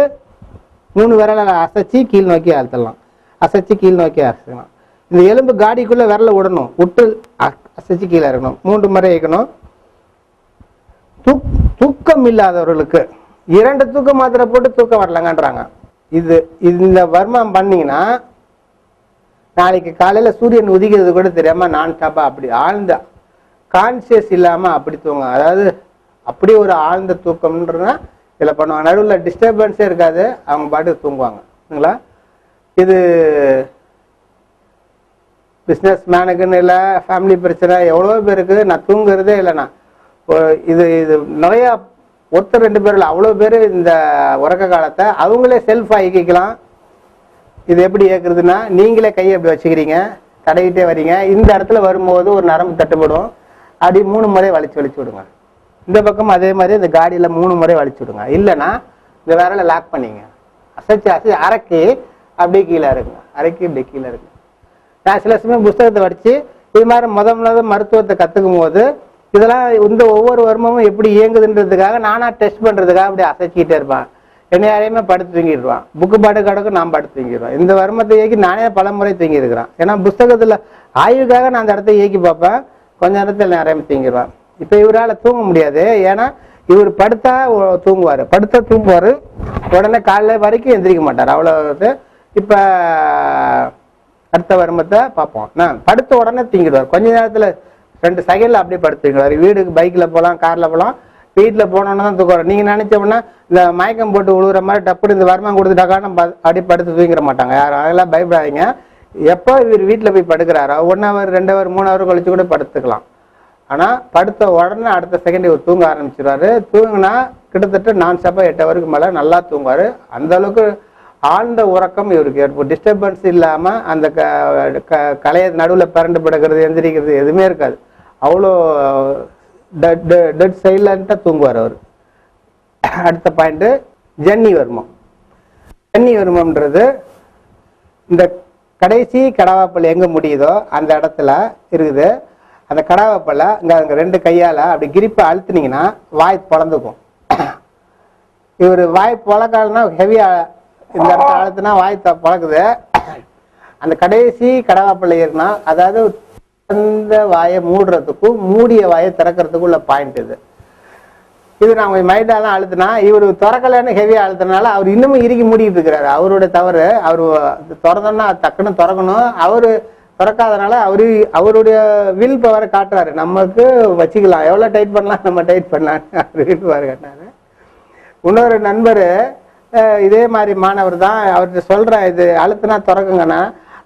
[SPEAKER 1] 3 விரலை அசைச்சு கீழ் நோக்கி அழுத்தலாம். அசைச்சு கீழ் நோக்கி அசைக்கலாம். இந்த எலும்பு காடிக்குள்ளே விரலை விடணும், விட்டு அசைச்சு கீழே இறக்கணும். 3 முறை இயக்கணும். தூக்கம் இல்லாதவர்களுக்கு 2 தூக்க மாத்திரை போட்டு தூக்கம் வரலங்கன்றாங்க. இந்த வர்மம் பண்ணீங்கன்னா நாளைக்கு காலையில சூரியன் உதிக்கிறது கூட தெரியாம நான் ஸ்டாப்பா அப்படி ஆழ்ந்த கான்சியஸ் இல்லாம அப்படி தூங்க, அதாவது அப்படி ஒரு ஆழ்ந்த தூக்கம்ன்றதுனா இதில் பண்ணுவாங்க. நடுவில் டிஸ்டர்பன்ஸே இருக்காது, அவங்க பாட்டுக்கு தூங்குவாங்க. இது பிஸ்னஸ் மேனுக்குன்னு இல்லை, ஃபேமிலி பிரச்சனை எவ்வளோ பேருக்கு நான் தூங்குறதே இல்லைண்ணா. இது நிறைய ஒருத்தர் 2 பேர் இல்லை, அவ்வளோ பேர் இந்த உறக்க காலத்தை அவங்களே செல்ஃபாக இயக்கிக்கலாம். இது எப்படி இயக்குறதுன்னா, நீங்களே கையை எப்படி வச்சுக்கிறீங்க, தடவிட்டே வரீங்க. இந்த இடத்துல வரும்போது ஒரு நரம்பு தட்டுப்படும். அப்படி 3 முறை வலிச்சு விடுங்க. இந்த பக்கம் அதே மாதிரி இந்த காடியில் 3 முறை வலிச்சு விடுங்க. இல்லைன்னா இந்த விரலை லாக் பண்ணிங்க. அசைச்சு அரைக்கி அப்படியே கீழே இருக்குங்க. அரைக்கி இப்படி கீழே இருக்கு. நான் சில சமயம் புஸ்தகத்தை படித்து இது மாதிரி முதல்ல மருத்துவத்தை கற்றுக்கும் போது இதெல்லாம் இந்த ஒவ்வொரு வருமமும் எப்படி இயங்குதுன்றதுக்காக நானாக டெஸ்ட் பண்ணுறதுக்காக அப்படி அசைச்சிக்கிட்டே இருப்பான். என்னை யாரையுமே படுத்து தூங்கிடுவான். புக்கு பாட்டு கிடக்கும், நான் படுத்து தூங்கிடுவேன். இந்த வருமத்தை இயக்கி நானே பல முறை தூங்கி இருக்கிறேன். ஏன்னா புஸ்தகத்தில் ஆய்வுக்காக நான் அந்த இடத்த இயக்கி பார்ப்பேன். கொஞ்ச நேரத்தில் நிறைய தூங்கிடுவேன். இப்போ இவரால் தூங்க முடியாது. ஏன்னா இவர் படுத்தா தூங்குவார், படுத்தா தூங்குவார், உடனே காலையில் வரைக்கும் எந்திரிக்க மாட்டார். அவ்வளோ. இப்போ அடுத்த வருமத்தை பார்ப்போம். நான் படுத்த உடனே தூங்கிடுவார். கொஞ்ச நேரத்தில் 2 செகண்டில் அப்படியே படுத்து தூங்கிடுவார். வீடுக்கு பைக்கில் போகலாம், காரில் போகலாம், வீட்டில் போனோன்னு தான் தூக்குவார். நீங்கள் நினச்சோம்னா இந்த மயக்கம் போட்டு விழுகிற மாதிரி டப்புனு இந்த வருமானம் கொடுத்துட்டாக்கான அப்படியே படுத்து தூங்கிட மாட்டாங்க யாரும். அதெல்லாம் பயப்படாதீங்க. எப்போ இவர் வீட்டில் போய் படுக்கிறாரோ 1 ஹவர் 2 ஹவர் 3 ஹவர் கழிச்சு கூட படுத்துக்கலாம். ஆனால் படுத்த உடனே அடுத்த செகண்ட் இவர் தூங்க ஆரம்பிச்சிருவாரு. தூங்கினா கிட்டத்தட்ட நான் ஸ்டாப்பா 8 ஹவருக்கு மேலே நல்லா தூங்குவார். அந்த அளவுக்கு ஆழ்ந்த உறக்கம் இவருக்கு ஏற்படும். டிஸ்டர்பன்ஸ் இல்லாமல் அந்த கலைய நடுவில் பரண்டு படுக்கிறது, எந்திரிக்கிறது எதுவுமே இருக்காது. அவ்வளோ டெட் சைலண்டாக தூங்குவார் அவர். அடுத்த பாயிண்ட்டு ஜன்னி வர்மம். ஜன்னி வர்மம்ன்றது இந்த கடைசி கடவாப்பல் எங்கே முடியுதோ அந்த இடத்துல இருக்குது. அந்த கடவாப்பல்ல இங்கே அங்கே 2 கையால் அப்படி கிரிப்பை அழுத்துனீங்கன்னா வாய் பொழந்துக்கும். இவர் வாய் பொழக்காதுன்னா ஹெவியாக இந்த இடத்துல அழுத்துனா வாய் பொழக்குது. அந்த கடைசி கடவாப்பல்ல ஏறினா, அதாவது அந்த வாயை மூடுறதுக்கும் மூடிய வாயை திறக்கிறதுக்கும் உள்ள பாயிண்ட் இது. இது நான் கொஞ்சம் மைண்டாக தான் அழுத்தினா, இவர் திறக்கலைன்னு ஹெவியாக அழுத்தினால அவர் இன்னமும் இறுக்கி மூடிட்டு இருக்கிறாரு. அவருடைய தவறு. அவர் திறந்தோன்னா டக்குன்னு திறக்கணும். அவர் திறக்காதனால அவருடைய வில் பவரை காட்டுறாரு. நமக்கு வச்சுக்கலாம், எவ்வளோ டைட் பண்ணலாம் நம்ம டைட் பண்ணலான்னு அவர் வில் பவர் காட்டினாரு. இன்னொரு நண்பர் இதே மாதிரி மாணவர் தான், அவர்கிட்ட சொல்கிறேன் இது அழுத்தினா திறக்குங்கன்னா,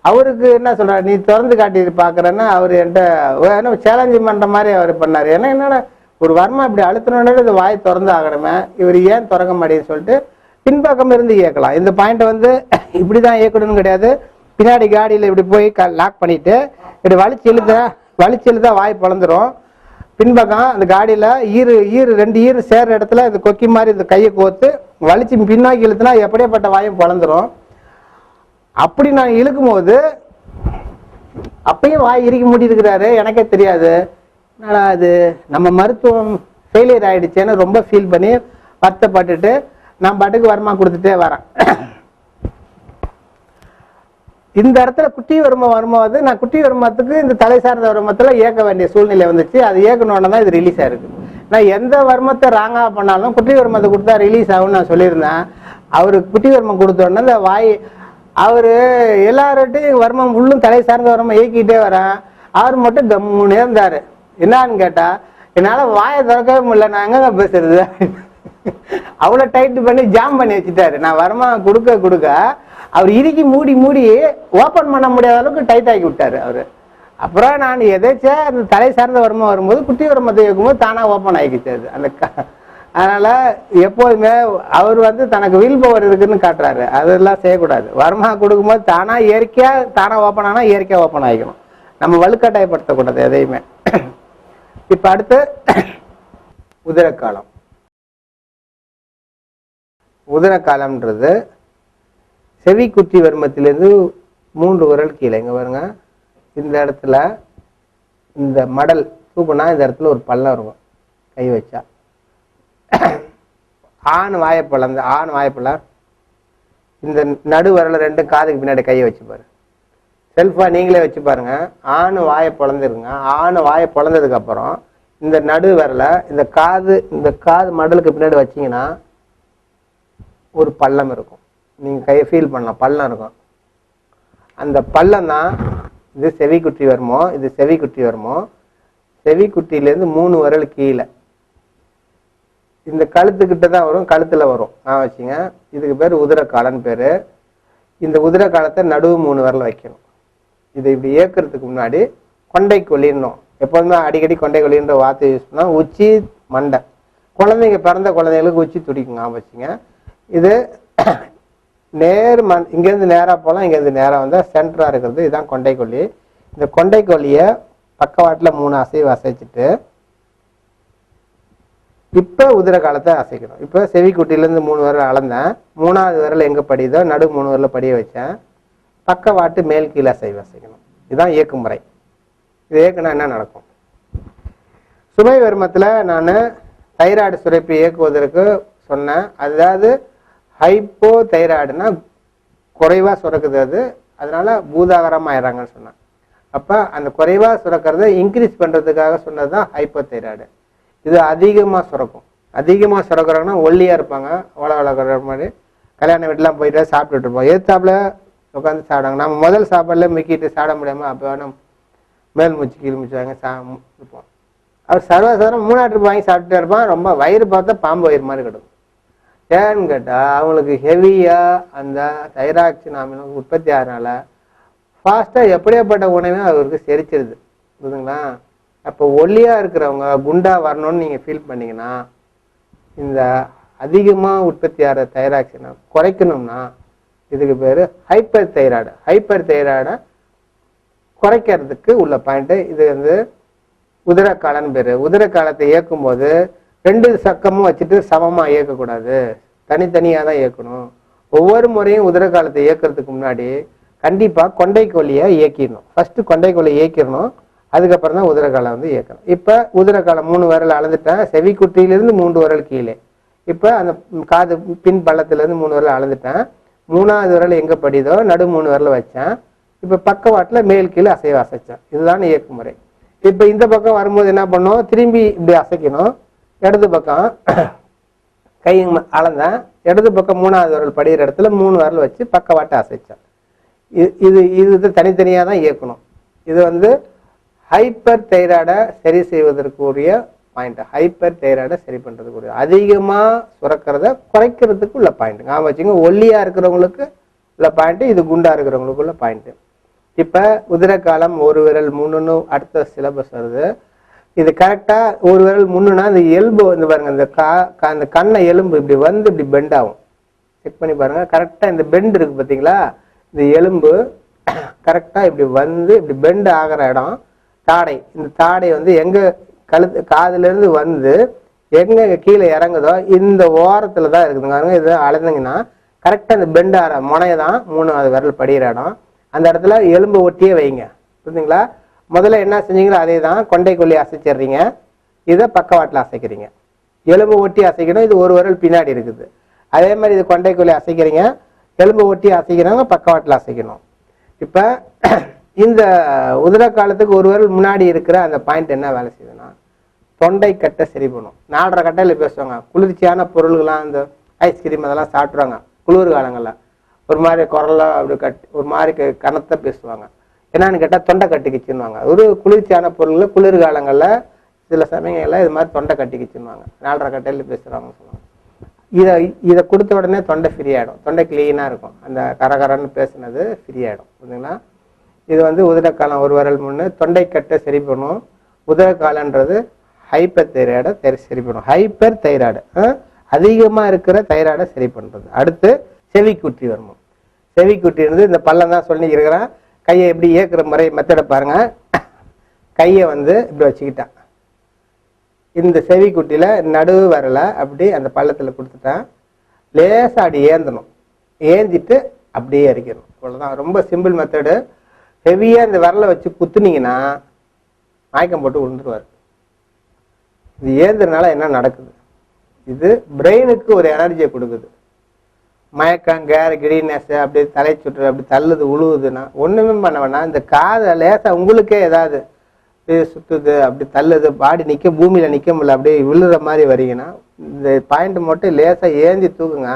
[SPEAKER 1] அவருக்கு என்ன சொல்கிறார், நீ திறந்து காட்டிட்டு பார்க்குறேன்னா அவர் என்கிட்ட சேலஞ்சு பண்ணுற மாதிரி அவர் பண்ணார். ஏன்னா என்னோட ஒரு வர்மா இப்படி அழுத்தணுன்னு இது வாய் திறந்து ஆகணுமே, இவர் ஏன் திறக்க மாட்டேன்னு சொல்லிட்டு பின்பக்கம் இருந்து இயக்கலாம். இந்த பாயிண்ட்டை வந்து இப்படி தான் இயக்கணும்னு கிடையாது. பின்னாடி காடியில் இப்படி போய் லாக் பண்ணிட்டு இப்படி வலிச்சு இழுத்தா வாய் பிளந்துரும். பின்பக்கம் அந்த காடியில் ஈரு 2 ஈரு சேர்ற இடத்துல இந்த கொக்கி மாதிரி இந்த கையை கோத்து வலிச்சு பின்னாக்கி இழுத்துனா எப்படியேப்பட்ட வாயும் பிளந்துரும். அப்படி நான் இழுக்கும் போது அப்பயும் வாய் இறுக்கி மூடி இருக்கிறாரு. எனக்கே தெரியாது அது நம்ம மருத்துவம் ஃபெயிலியர் ஆயிடுச்சேன்னு ரொம்ப ஃபீல் பண்ணி வருத்தப்பட்டுட்டு நான் பாட்டுக்கு வர்மா கொடுத்துட்டே வரேன். இந்த இடத்துல குட்டி வரும்போது நான் குட்டி வருமத்துக்கு இந்த தலை சார்ந்த வருமத்தில் இயக்க வேண்டிய சூழ்நிலை வந்துச்சு. அது இயக்கணுன்னு தான் இது ரிலீஸ் ஆயிருக்கு. நான் எந்த வர்மத்தை ராங்காக பண்ணாலும் குட்டி வருமத்தை கொடுத்தா ரிலீஸ் ஆகும்னு நான் சொல்லியிருந்தேன். அவருக்கு குட்டி வர்மம் கொடுத்தோடனே இந்த வாய் அவர் எல்லார்ட்டையும் வர்மம் உள்ளும் தலை சார்ந்த வர்மம் இயக்கிட்டே வரேன். அவர் மட்டும் கம்முன்னே இருந்தார். என்னான்னு கேட்டா, என்னால் வாயை திறக்கவே முடியல, நான் எங்க பேசுறது, அவ்வளோ டைட் பண்ணி ஜாம் பண்ணி வச்சுட்டாரு. நான் வர்மா கொடுக்க அவர் இறுக்கி மூடி ஓப்பன் பண்ண முடியாத அளவுக்கு டைட் ஆக்கி விட்டாரு அவரு. அப்புறம் நான் எதாச்சா அந்த தலை சார்ந்த வர்மம் வரும்போது குட்டி வர்மத்தை வைக்கும்போது தானா ஓப்பன் ஆகிக்கிட்டாரு அந்த அதனால எப்போதுமே அவர் வந்து தனக்கு வில் பவர் இருக்குன்னு காட்டுறாரு. அதெல்லாம் செய்யக்கூடாது. வர்மா கொடுக்கும்போது தானா இயற்கையா தானா ஓப்பன் ஆனா இயற்கையா ஓப்பன் ஆகிக்கணும். நம்ம வலுக்கட்டாயப்படுத்தக்கூடாது எதையுமே. இப்ப அடுத்து உதிரக்காலம். உதிரக்காலம்ன்றது செவி குற்றி வர்மத்திலிருந்து 3 விரல் கீழே இங்க பாருங்க. இந்த இடத்துல இந்த மடல் தூக்குனா இந்த இடத்துல ஒரு பள்ளம் இருக்கும். கை வச்சா ஆண் வாயப்பழ இந்த நடு விரல 2 காதுக்கு பின்னாடி கையை வச்சு பாரு. செல்ஃபா நீங்களே வச்சு பாருங்க. ஆண் வாயை பொழந்துருங்க. ஆண் வாயை பொழந்ததுக்கு அப்புறம் இந்த நடு விரல இந்த காது மடலுக்கு பின்னாடி வச்சீங்கன்னா ஒரு பள்ளம் இருக்கும். நீங்க கையை ஃபீல் பண்ணலாம், பள்ளம் இருக்கும். அந்த பள்ளம் தான் இது செவி குற்றி வருமோ. இது செவி குற்றி வருமோ. செவி குற்றியிலேருந்து 3 விரல் கீழே இந்த கழுத்துக்கிட்ட தான் வரும். கழுத்துல வரும். வச்சுங்க. இதுக்கு பேர் உதிரக்காலன்னு பேரு. இந்த உதிர காலத்தை நடுவு 3 விரல் வைக்கணும். இதை இப்படி இயக்கிறதுக்கு முன்னாடி கொண்டை கொல்லிடணும். எப்போதுமே அடிக்கடி கொண்டை கொல்லின்ற வார்த்தை யூஸ் பண்ணா உச்சி மண்டை. குழந்தைங்க பிறந்த குழந்தைங்களுக்கு உச்சி துடிக்குங்க. வச்சுங்க. இது இங்கேருந்து நேராக போகலாம், இங்கேருந்து நேராக வந்தால் சென்டராக இருக்கிறது இதுதான் கொண்டை கொல்லி. இந்த கொண்டை கொல்லியை பக்கவாட்டில் 3 அசைச்சிட்டு இப்போ உதிர காலத்தை அசைக்கணும். இப்போ செவிக்குட்டிலேருந்து 3 விரல் அளந்தேன். 3வது விரல் எங்கே படியுதோ நடு 3 விரல படிய வச்சேன். பக்கவாட்டு மேல் கீழே அசைக்கணும். இதுதான் இயக்கும் முறை. இது இயக்குனா என்ன நடக்கும்? சுமை வர்மத்தில் நான் தைராய்டு சுரப்பி இயக்குவதற்கு சொன்னேன். அதாவது ஹைப்போ தைராய்டுனா குறைவாக சுரக்குது. அதனால பூதாகரமாக ஆயிடுறாங்கன்னு சொன்னேன். அப்போ அந்த குறைவாக சுரக்கிறத இன்க்ரீஸ் பண்ணுறதுக்காக சொன்னது தான் ஹைப்போ தைராய்டு. இது அதிகமாக சுரக்கும். அதிகமாக சுரக்கிறாங்கன்னா ஒல்லியாக இருப்பாங்க. வளர்க்குற மாதிரி கல்யாண வீட்டுலாம் போயிட்டு சாப்பிட்டுட்டு இருப்போம். எதிர்த்தாப்புல உட்காந்து சாப்பிடாங்க. நம்ம முதல் சாப்பாடுல மிக்கிட்டு சாப்பிட முடியாமல் அப்போ நம்ம மேல் மூச்சு கீழ் மூச்சு வாங்க இருப்போம். அவர் சர்வசாதாரணம் 3 ட்ரிப் வாங்கி சாப்பிட்டுட்டே இருப்பான். ரொம்ப வயிறு பார்த்தா பாம்பு வயிறு மாதிரி கிடக்கும். ஏன்னு கேட்டால் அவங்களுக்கு ஹெவியாக அந்த தைராக்சின் அமிலம் உற்பத்தி ஆகிறதுனால ஃபாஸ்ட்டாக எப்படியாப்பட்ட உணவே அவருக்கு செரிச்சிருது. புரியுதுங்களா? அப்போ ஒல்லியாக இருக்கிறவங்க குண்டா வரணும்னு நீங்கள் ஃபீல் பண்ணீங்கன்னா இந்த அதிகமாக உற்பத்தி ஆகிற தைராக்சினை குறைக்கணும்னா இதுக்கு பேர் ஹைப்பர் தைராய்டு. ஹைப்பர் தைராய்டை குறைக்கிறதுக்கு உள்ள பாயிண்ட் இது வந்து உதிரக்காலன்னு பேர். உதிரக்காலத்தை இயக்கும் போது 2 சக்கமும் வச்சுட்டு சமமாக இயக்கக்கூடாது, தனித்தனியாக தான் இயக்கணும். ஒவ்வொரு முறையும் உதிரக்காலத்தை இயக்கிறதுக்கு முன்னாடி கண்டிப்பாக கொண்டைக்கோழியை இயக்கிடணும். ஃபர்ஸ்ட் கொண்டைக்கோழியை இயக்கிடணும், அதுக்கப்புறம் தான் உதிரக்காலம் வந்து இயக்கணும். இப்போ உதிரக்காலம் 3 விரல் அளந்துட்டேன், செவிக்குட்டியிலிருந்து 3 விரல் கீழே. இப்போ அந்த காது பின் பள்ளத்திலேருந்து 3 விரல் அளந்துட்டேன். 3வது விரல் எங்கே படிதோ நடு 3 விரல் வச்சேன். இப்போ பக்கவாட்டில் மேல் கீழே அசைச்சேன். இதுதான் இயக்குமுறை. இப்போ இந்த பக்கம் வரும்போது என்ன பண்ணோம், திரும்பி இப்படி அசைக்கணும். இடது பக்கம் கை அளந்தேன், இடது பக்கம் 3வது விரல் படிகிற இடத்துல 3 விரல் வச்சு பக்கவாட்டை அசைச்சேன். இது தனித்தனியாக தான் இயக்கணும். இது வந்து ஹைப்பர் தைராய்டை சரி செய்வதற்குரிய பாயிண்ட். ஹைப்பர் தைராய்டை சரி பண்ணுறதுக்குரிய, அதிகமாக சுரக்கிறத குறைக்கிறதுக்கு உள்ள பாயிண்ட். நான் வச்சுங்க, ஒல்லியாக இருக்கிறவங்களுக்கு உள்ள பாயிண்ட், இது குண்டாக இருக்கிறவங்களுக்கு உள்ள பாயிண்ட். இப்போ உதிரக்காலம் 1 விரல் முன்னுன்னு அடுத்த சிலபஸ் வருது. இது கரெக்டாக 1 விரல் முன்னுனா அந்த எலும்பு வந்து பாருங்க, அந்த கண்ணை எலும்பு இப்படி வந்து இப்படி பெண்ட் ஆகும். செக் பண்ணி பாருங்க, கரெக்டாக இந்த பெண்ட் இருக்கு பார்த்தீங்களா, இந்த எலும்பு கரெக்டாக இப்படி வந்து இப்படி பெண்ட் ஆகிற இடம் தாடை. இந்த தாடை வந்து எங்கே காதுலேருந்து வந்து எங்கே கீழே இறங்குதோ இந்த ஓரத்தில் தான் இருக்குதுங்க. இது அளந்தீங்கன்னா கரெக்டாக இந்த பெண்ட் ஆகிற முனையை தான் 3வது விரல் படிகிற இடம். அந்த இடத்துல எலும்பு ஒட்டியே வைங்க, புரியுதுங்களா? முதல்ல என்ன செஞ்சீங்களோ அதே தான், கொண்டைக்கொல்லி அசைச்சிடுறீங்க, இதை பக்கவாட்டில் அசைக்கிறீங்க. எலும்பு ஒட்டி அசைக்கணும், இது 1 விரல் பின்னாடி இருக்குது. அதே மாதிரி இது கொண்டைக்கொல்லி அசைக்கிறீங்க, எலும்பு ஒட்டி அசைக்கிறவங்க பக்கவாட்டில் அசைக்கணும். இப்போ இந்த உதிர காலத்துக்கு 1 விரல் முன்னாடி இருக்கிற அந்த பாயிண்ட் என்ன வேலை செய்யுதுன்னா, தொண்டை கட்டை சரி பண்ணும். 4.5 கட்டையில் பேசுவாங்க. குளிர்ச்சியான பொருள்கள்லாம், இந்த ஐஸ்கிரீம் அதெல்லாம் சாப்பிட்ருவாங்க குளிர் காலங்களில். ஒரு மாதிரி குரலாக அப்படி ஒரு மாதிரி கனத்தை பேசுவாங்க. என்னன்னு கேட்டால் தொண்டை கட்டிக்கிச்சுன்னுவாங்க. ஒரு குளிர்ச்சியான பொருள்கள் குளிர்காலங்களில் சில சமயங்களில் இது மாதிரி தொண்டை கட்டிக்கிச்சுன்னுவாங்க. 4.5 கட்டையில் பேசுகிறாங்கன்னு சொல்லுவாங்க. இதை கொடுத்த உடனே தொண்டை ஃப்ரீ ஆகிடும், தொண்டை கிளீனாக இருக்கும், அந்த கரகரன்னு பேசுனது ஃப்ரீ ஆகிடும், புரியுதுங்களா? இது வந்து உதிரக்காலம் 1 விரல் முன்னு தொண்டை கட்டை சரி பண்ணும். உதிரக்காலன்றது ஹைப்பர் தைராய்டை சரி பண்ணும். ஹைப்பர் தைராய்டு அதிகமாக இருக்கிற தைராய்டை சரி பண்ணுறது. அடுத்து செவிக்குற்றி வரணும். செவிக்குற்றி இருந்து இந்த பள்ளம் தான் சொல்லி இருக்கிறேன். கையை எப்படி இயக்குற முறை மெத்தடை பாருங்க. கையை வந்து இப்படி வச்சுக்கிட்டேன், இந்த செவிக்குட்டியில நடு வரல அப்படி அந்த பள்ளத்தில் கொடுத்துட்டேன். லேசாக அப்படி ஏந்தணும், ஏந்திட்டு அப்படியே இறக்கணும். அவ்வளோதான், ரொம்ப சிம்பிள் மெத்தடு. ஹெவியாக இந்த விரலை வச்சு குத்துனீங்கன்னா மயக்கம் போட்டு விழுந்துருவார். இது ஏந்துறதுனால என்ன நடக்குது, இது பிரெயினுக்கு ஒரு எனர்ஜியை கொடுக்குது. மயக்கம், கிரீனஸ், அப்படி தலை சுற்று, அப்படி தள்ளுது உழுவுதுன்னா ஒன்றுமே பண்ண வேணாம். இந்த காதை லேசாக உங்களுக்கே ஏதாவது சுற்றுது, அப்படி தள்ளுது, பாடி நிற்க பூமியில் நிற்க முடியல, அப்படியே விழுற மாதிரி வரீங்கன்னா இந்த பாயிண்ட் மட்டும் லேசாக ஏந்தி தூக்குங்க.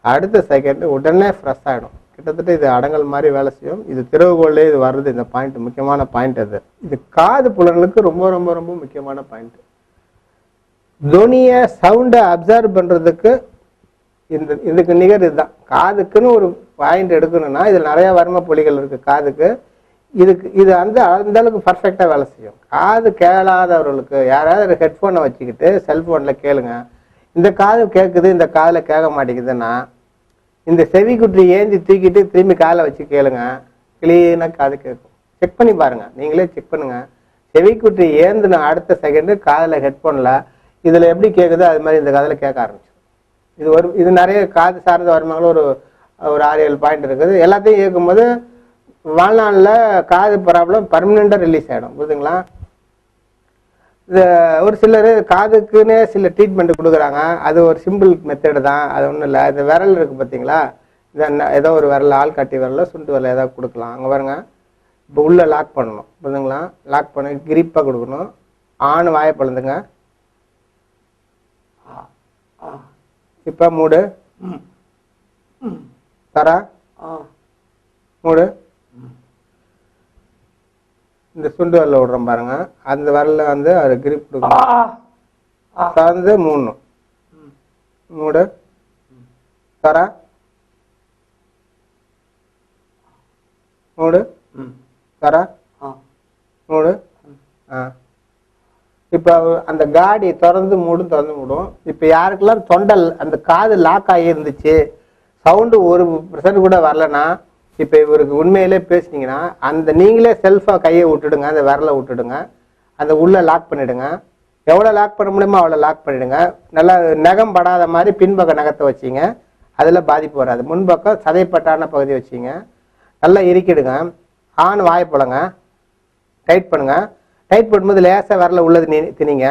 [SPEAKER 1] அடுத்த செகண்ட் உடனே ஃப்ரெஷ் ஆகிடும். கிட்டத்தட்ட இது அடங்கல் மாதிரி வேலை செய்யும். இது திறவுகோலே இது வர்றது, இந்த பாயிண்ட் முக்கியமான பாயிண்ட். அது இது காது புலனுக்கு ரொம்ப ரொம்ப ரொம்ப முக்கியமான பாயிண்ட். துணியை சவுண்டை அப்சர்வ் பண்ணுறதுக்கு இதுக்கு நிகர் இதுதான். காதுக்குன்னு ஒரு பாயிண்ட் எடுக்கணும்னா இதில் நிறைய வர்ம புள்ளிகள் இருக்குது காதுக்கு. இது அந்த அளவுக்கு பர்ஃபெக்டாக வேலை செய்யும். காது கேளாதவர்களுக்கு யாராவது ஹெட்ஃபோனை வச்சுக்கிட்டு செல்ஃபோனில் கேளுங்க, இந்த காது கேட்குது இந்த காதில் கேட்க மாட்டேங்குதுன்னா இந்த செவிக்குற்றி ஏந்தி தூக்கிட்டு திரும்பி காலை வச்சு கேளுங்க, கிளீனாக காது கேட்கும். செக் பண்ணி பாருங்க, நீங்களே செக் பண்ணுங்க. செவிக்குற்றி ஏந்துன அடுத்த செகண்டு காதில் ஹெட்ஃபோனில் இதில் எப்படி கேட்குதோ அது மாதிரி இந்த காதில் கேட்க ஆரம்பிச்சு. இது நிறைய காது சார்ந்த வருமானங்களும் ஒரு 6-7 பாயிண்ட் இருக்குது. எல்லாத்தையும் இயக்கும்போது வாழ்நாளில் காது ப்ராப்ளம் பர்மனெண்ட்டாக ரிலீஸ் ஆகிடும், புரியுதுங்களா? இது ஒரு சிலர் காதுக்குன்னே சில ட்ரீட்மெண்ட் கொடுக்குறாங்க. அது ஒரு சிம்பிள் மெத்தடு தான், அது ஒன்றும் இல்லை. இந்த விரல் இருக்குது பார்த்தீங்களா, இந்த ஏதோ ஒரு விரல், ஆள்காட்டி விரல, சுண்டு விரல ஏதாவது கொடுக்கலாம். அங்கே பாருங்க, இப்போ உள்ளே லாக் பண்ணணும், புரியுதுங்களா? லாக் பண்ணி கிரிப்பாக கொடுக்கணும். ஆண் வாயை பழந்துங்க. இப்போ மூடு, தரா மூடு. இந்த சுண்டு வரல விடுறோம் பாருங்க, அந்த வரல வந்து அது கிரிப் கொடுக்கணும். திறந்து மூடணும். மூடு, தரா மூடு, தரா மூடு. இப்போ அந்த காடி திறந்து மூடும். இப்போ யாருக்கெல்லாம் தொண்டல் அந்த காது லாக் ஆகி இருந்துச்சு, சவுண்டு 1% கூட வரலன்னா, இப்போ இவருக்கு உண்மையிலே பேசுனீங்கன்னா அந்த நீங்களே செல்ஃபாக கையை விட்டுடுங்க, அந்த விரலை விட்டுடுங்க, அந்த உள்ள லாக் பண்ணிடுங்க. எவ்வளோ லாக் பண்ண முடியுமோ அவ்வளோ லாக் பண்ணிடுங்க. நல்லா நகம் படாத மாதிரி பின்பக்க நகத்தை வச்சிங்க, அதில் பாதிப்பு வராது. முன்பக்கம் சதைப்பட்டான பகுதி வச்சிங்க, நல்லா இறுக்கிடுங்க. ஆண் வாய்ப்புலங்க, டைட் பண்ணுங்க. டைட் பண்ணும்போது லேசாக விரல உள்ளது திணிங்க.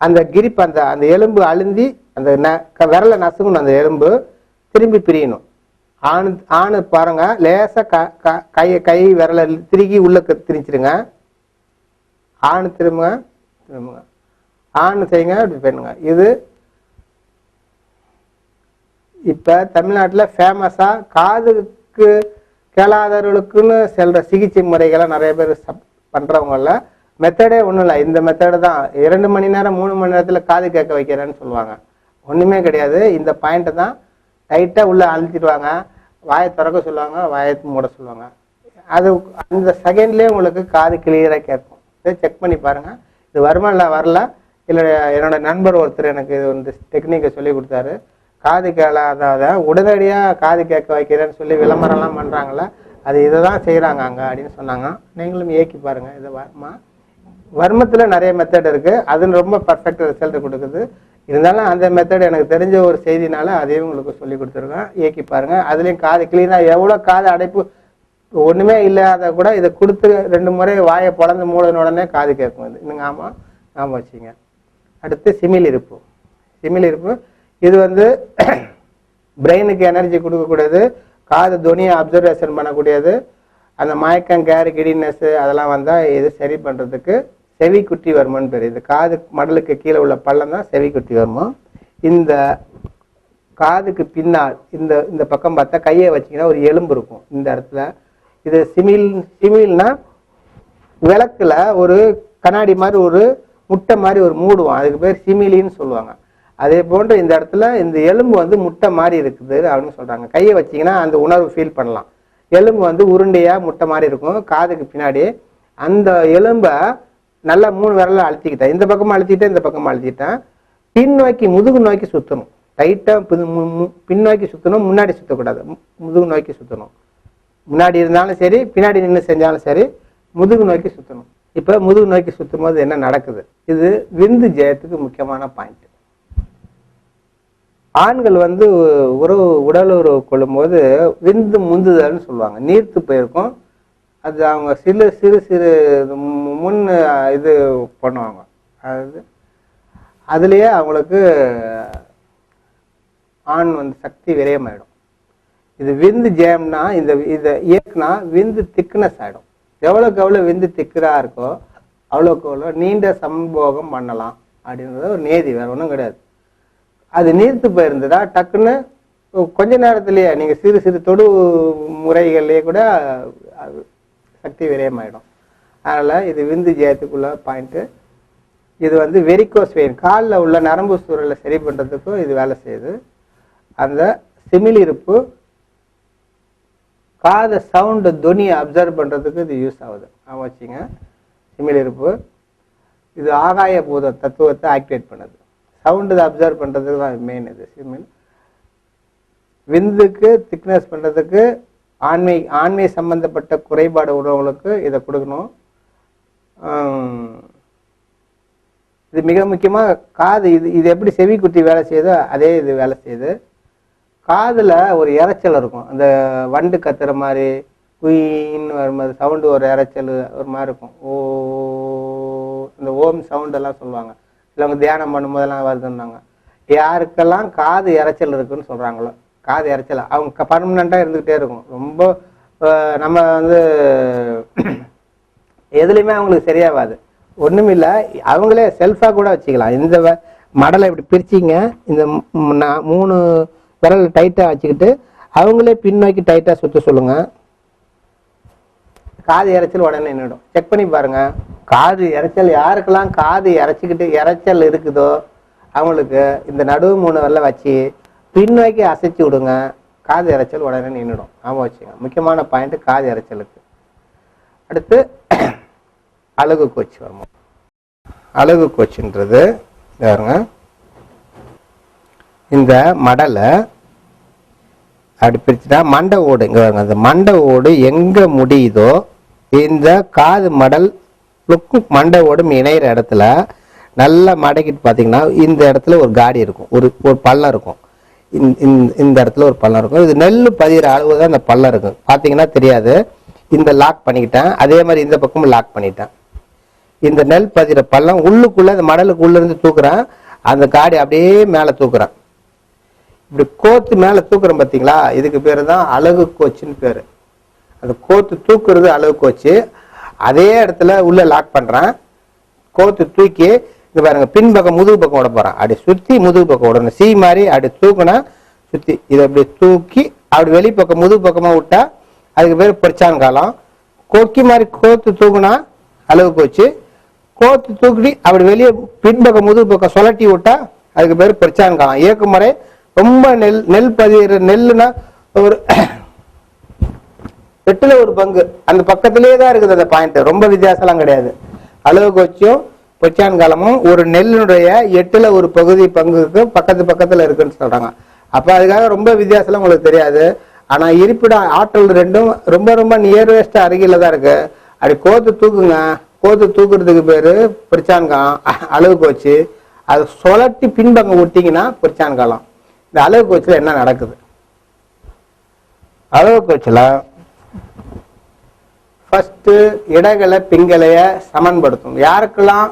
[SPEAKER 1] அந்த கிரிப் அந்த அந்த எலும்பு அழுந்தி அந்த விரலை நசுங்கணும், அந்த எலும்பு திரும்பி பிரியணும். ஆணு பாருங்க, லேசாக கை விரலை திருகி உள்ள திணிச்சிருங்க. ஆணு திரும்புங்க, ஆணு செய்யுங்க, இப்படி பண்ணுங்க. இது இப்ப தமிழ்நாட்டில் ஃபேமஸா காதுக்கு கேளாதவர்களுக்குன்னு செல்ற சிகிச்சை முறைகளை நிறைய பேர் பண்றவங்கள மெத்தடே ஒன்றும் இல்லை. இந்த மெத்தடு தான் 2 மணி நேரம் 3 மணி நேரத்துல காது கேட்க வைக்கிறேன்னு சொல்லுவாங்க. ஒண்ணுமே கிடையாது. இந்த பாயிண்ட்டை தான் டைட்டா உள்ள அழுத்திடுவாங்க, வாயை திறக்க சொல்லுவாங்க, வாயை மூட சொல்லுவாங்க. அது அந்த செகண்ட்லேயே உங்களுக்கு காது கிளியராக கேட்கும். செக் பண்ணி பாருங்க. இது வருமா இல்லை வரல இல்லை, என்னோட நண்பர் ஒருத்தர் எனக்கு இது வந்து டெக்னிக்கை சொல்லி கொடுத்தாரு. காது கேளாத உடனடியாக காது கேட்க வைக்கிறேன்னு சொல்லி விளம்பரம்லாம் பண்ணுறாங்களே, அது இதை தான் செய்கிறாங்க அங்கே அப்படின்னு சொன்னாங்க. நீங்களும் ஏக்கி பாருங்க. இது வர்மத்தில் நிறைய மெத்தட் இருக்கு, அது ரொம்ப பர்ஃபெக்ட் ரிசல்ட் கொடுக்குது. இருந்தாலும் அந்த மெத்தட் எனக்கு தெரிஞ்ச ஒரு செய்தினால அதையும் உங்களுக்கு சொல்லி கொடுத்துருக்கேன். இயக்கி பாருங்க. அதுலேயும் காது கிளீனாக எவ்வளோ காது அடைப்பு ஒன்றுமே இல்லாத கூட இதை கொடுத்து 2 முறை வாயை பொழந்து மூடின உடனே காது கேட்கும். இது இன்னுங்க ஆமாம் வச்சுங்க. அடுத்து சிமிழ் இருப்பு. இது வந்து பிரெயினுக்கு எனர்ஜி கொடுக்கக்கூடியது, காது துணியை அப்சர்வேஷன் பண்ணக்கூடியது. அந்த மயக்கம், கேரு, கிடினஸ் அதெல்லாம் வந்தால் இது சரி பண்ணுறதுக்கு செவி குட்டி வர்மம்னு பேர். இது காது மடலுக்கு கீழே உள்ள பள்ளம் தான் செவி குட்டி வர்மம். இந்த காதுக்கு பின்னால் இந்த பக்கம் பார்த்தா கையை வச்சிங்கன்னா ஒரு எலும்பு இருக்கும் இந்த இடத்துல. இது சிமிழ்னா விளக்குல ஒரு கண்ணாடி மாதிரி ஒரு முட்டை மாதிரி ஒரு மூடுவோம், அதுக்கு பேர் சிமிலின்னு சொல்லுவாங்க. அதே போன்று இந்த இடத்துல இந்த எலும்பு வந்து முட்டை மாதிரி இருக்குது அப்படின்னு சொல்றாங்க. கையை வச்சிங்கன்னா அந்த உணர்வு ஃபீல் பண்ணலாம். எலும்பு வந்து உருண்டையா முட்டை மாதிரி இருக்கும் காதுக்கு பின்னாடி. அந்த எலும்பை நல்லா 3 விரல அழுத்திக்கிட்டேன், இந்த பக்கமா அழுத்திட்டேன், இந்த பக்கமா அழுத்திட்டேன். பின்னோக்கி முதுகு நோக்கி சுற்றணும். டைட்டா பின்னோக்கி சுற்றணும், முன்னாடி சுற்றக்கூடாது. முதுகு நோக்கி சுற்றணும். முன்னாடி இருந்தாலும் சரி, பின்னாடி நின்று செஞ்சாலும் சரி, முதுகு நோக்கி சுற்றணும். இப்போ முதுகு நோக்கி சுற்றும் போது என்ன நடக்குது? இது விந்து ஜெயத்துக்கு முக்கியமான பாயிண்ட். ஆண்கள் வந்து உடல் உறவு கொள்ளும்போது விந்து முந்துதல்னு சொல்லுவாங்க. நீர்த்து போயிருக்கும். அது அவங்க சிறு முன் இது பண்ணுவாங்க. அதாவது அதுலேயே அவங்களுக்கு ஆண் வந்து சக்தி விரயமாயிடும். இது விந்து ஜெயம்னா இதை இயக்குனா விந்து திக்னஸ் ஆகிடும். எவ்வளோக்கு எவ்வளோ விந்து திக்கரா இருக்கோ அவ்வளோக்கு எவ்வளோ நீண்ட சம்போகம் பண்ணலாம் அப்படின்றது ஒரு நேதி, வேற ஒன்றும் கிடையாது. அது நீர்த்து போயிருந்ததா டக்குன்னு கொஞ்ச நேரத்திலேயே நீங்கள் சிறு தொடு முறைகள்லேயே கூட சக்தி விரயமாயிடும். அதனால் இது விந்து ஜெயத்துக்குள்ள பாயிண்ட்டு. இது வந்து வெரிகோஸ் வெயின், காலில் உள்ள நரம்பு சூழலை சரி பண்ணுறதுக்கும் இது வேலை செய்யுது. அந்த சிமிழ் இருப்பு காதை சவுண்டு துணியை அப்சர்வ் பண்ணுறதுக்கு இது யூஸ் ஆகுது. வச்சுங்க. சிமிழ் இருப்பு இது ஆகாய பூத தத்துவத்தை ஆக்டிவேட் பண்ணுது. சவுண்டு அப்சர்வ் பண்ணுறதுக்கு தான் மெயின். இது சிமிழ் விந்துக்கு திக்னஸ் பண்ணுறதுக்கு ஆண்மை சம்பந்தப்பட்ட குறைபாடு உறவுகளுக்கு இதை கொடுக்கணும். இது மிக முக்கியமாக காது இது எப்படி செவி குட்டி வேலை செய்யுதோ அதே இது வேலை செய்யுது. காதில் ஒரு இறைச்சல் இருக்கும், அந்த வண்டு கத்துற மாதிரி குயின்னு வரும்போது சவுண்டு ஒரு இறைச்சல் ஒரு மாதிரி இருக்கும். இந்த ஓம் சவுண்டெல்லாம் சொல்லுவாங்க. சிலவங்க தியானம் பண்ணும்போதெல்லாம் வருதுன்னாங்க. யாருக்கெல்லாம் காது இறைச்சல் இருக்குன்னு சொல்கிறாங்களோ, காது இறைச்சல் அவங்க பர்மனெண்ட்டாக இருந்துக்கிட்டே இருக்கும். ரொம்ப நம்ம வந்து எதுலையுமே அவங்களுக்கு சரியாகாது. ஒன்றும் இல்லை, அவங்களே செல்ஃபாக கூட வச்சுக்கலாம். இந்த மடலை இப்படி பிரிச்சிங்க, இந்த 3 விரல் டைட்டாக வச்சுக்கிட்டு அவங்களே பின்னோக்கி டைட்டாக சுற்ற சொல்லுங்க. காது இறைச்சல் உடனே நின்றுடும். செக் பண்ணி பாருங்க. காது இறைச்சல் யாருக்கெல்லாம் காது இறைச்சல் இருக்குதோ அவங்களுக்கு இந்த நடுவு 3 விரலை வச்சு பின்னோக்கி அசைச்சு விடுங்க, காது இறைச்சல் உடனே நின்றுடும். ஆமாம் வச்சுங்க. முக்கியமான பாயிண்ட் காது இறைச்சலுக்கு. அடுத்து அழகு கோச்சு வருமா. அலகு கோச்சுன்றது பாருங்க, இந்த மடலை அப்படி பிரிச்சுட்டா மண்டை ஓடு இங்க பாருங்க, அந்த மண்டை ஓடு எங்க முடியுதோ இந்த காது மடல் மண்டை ஓடும் இணையிற இடத்துல நல்லா மடக்கிட்டு பார்த்தீங்கன்னா இந்த இடத்துல ஒரு காடி இருக்கும், ஒரு பள்ளம் இருக்கும். இந்த இடத்துல ஒரு பள்ளம் இருக்கும். இது நெல் பதிகிற அளவு தான் இந்த பள்ளம் இருக்கும். பார்த்தீங்கன்னா தெரியாது. இந்த லாக் பண்ணிக்கிட்டேன், அதே மாதிரி இந்த பக்கமும் லாக் பண்ணிட்டேன். இந்த நெல் பதிகிற பள்ளம் உள்ளுக்குள்ள இந்த மடலுக்கு உள்ள இருந்து தூக்குறேன், அந்த காடி அப்படியே மேலே தூக்குறேன். இப்படி கோத்து மேலே தூக்குறேன் பார்த்தீங்களா, இதுக்கு பேர் தான் அலகு கோச்சுன்னு பேர். அந்த கோத்து தூக்குறது அலகு கோச்சு. அதே இடத்துல உள்ள லாக் பண்றேன், கோத்து தூக்கி இங்க பாருங்க பின்பக்கம் முதுகு பக்கம் விட போறேன். அப்படி சுத்தி முதுகு பக்கம் விடணும், சி மாதிரி அப்படி தூக்குனா சுத்தி இதை அப்படி தூக்கி அப்படி வெளிப்பக்கம் முதுகு பக்கமா விட்டா அதுக்கு பேர் பொரிச்சான் காலம். கொக்கி மாதிரி கோத்து தூக்குனா அலகு கோச்சு, கோத்து தூக்கி அப்படி வெளியே பின்பக்கம் முதுகு பக்கம் சுழட்டி விட்டா அதுக்கு பேர் பொரிச்சான் காலம். இயக்கு முறை ரொம்ப நெல் பதிகிற நெல்லுனா ஒரு 8ல் 1 பங்கு அந்த பக்கத்திலேயே தான் இருக்குது அந்த பாயிண்ட், ரொம்ப வித்தியாசம்லாம் கிடையாது. அலகு கோச்சும் பொச்சான் காலமும் ஒரு நெல்லினுடைய 8ல் 1 பகுதி பங்குக்கு பக்கத்துல இருக்குன்னு சொல்றாங்க. அப்ப அதுக்காக ரொம்ப வித்தியாசம் உங்களுக்கு தெரியாது. ஆனா இருப்பிட ஆற்றல் ரெண்டும் ரொம்ப ரொம்ப நியரஸ்ட் அருகில தான் இருக்கு. அப்படி கோத்து தூக்குங்க, கோத்து தூக்குறதுக்கு பேரு பொச்சான் காலம், அலகு கோச்சு. அதை சுழட்டி பின்பங்க விட்டீங்கன்னா பொச்சான் காலம். இந்த அலகு கோச்சுல என்ன நடக்குது, அலகு கோச்சுல ஃபர்ஸ்ட் இடங்களை பிங்களைய சமன்படுத்தும். யாருக்கெல்லாம்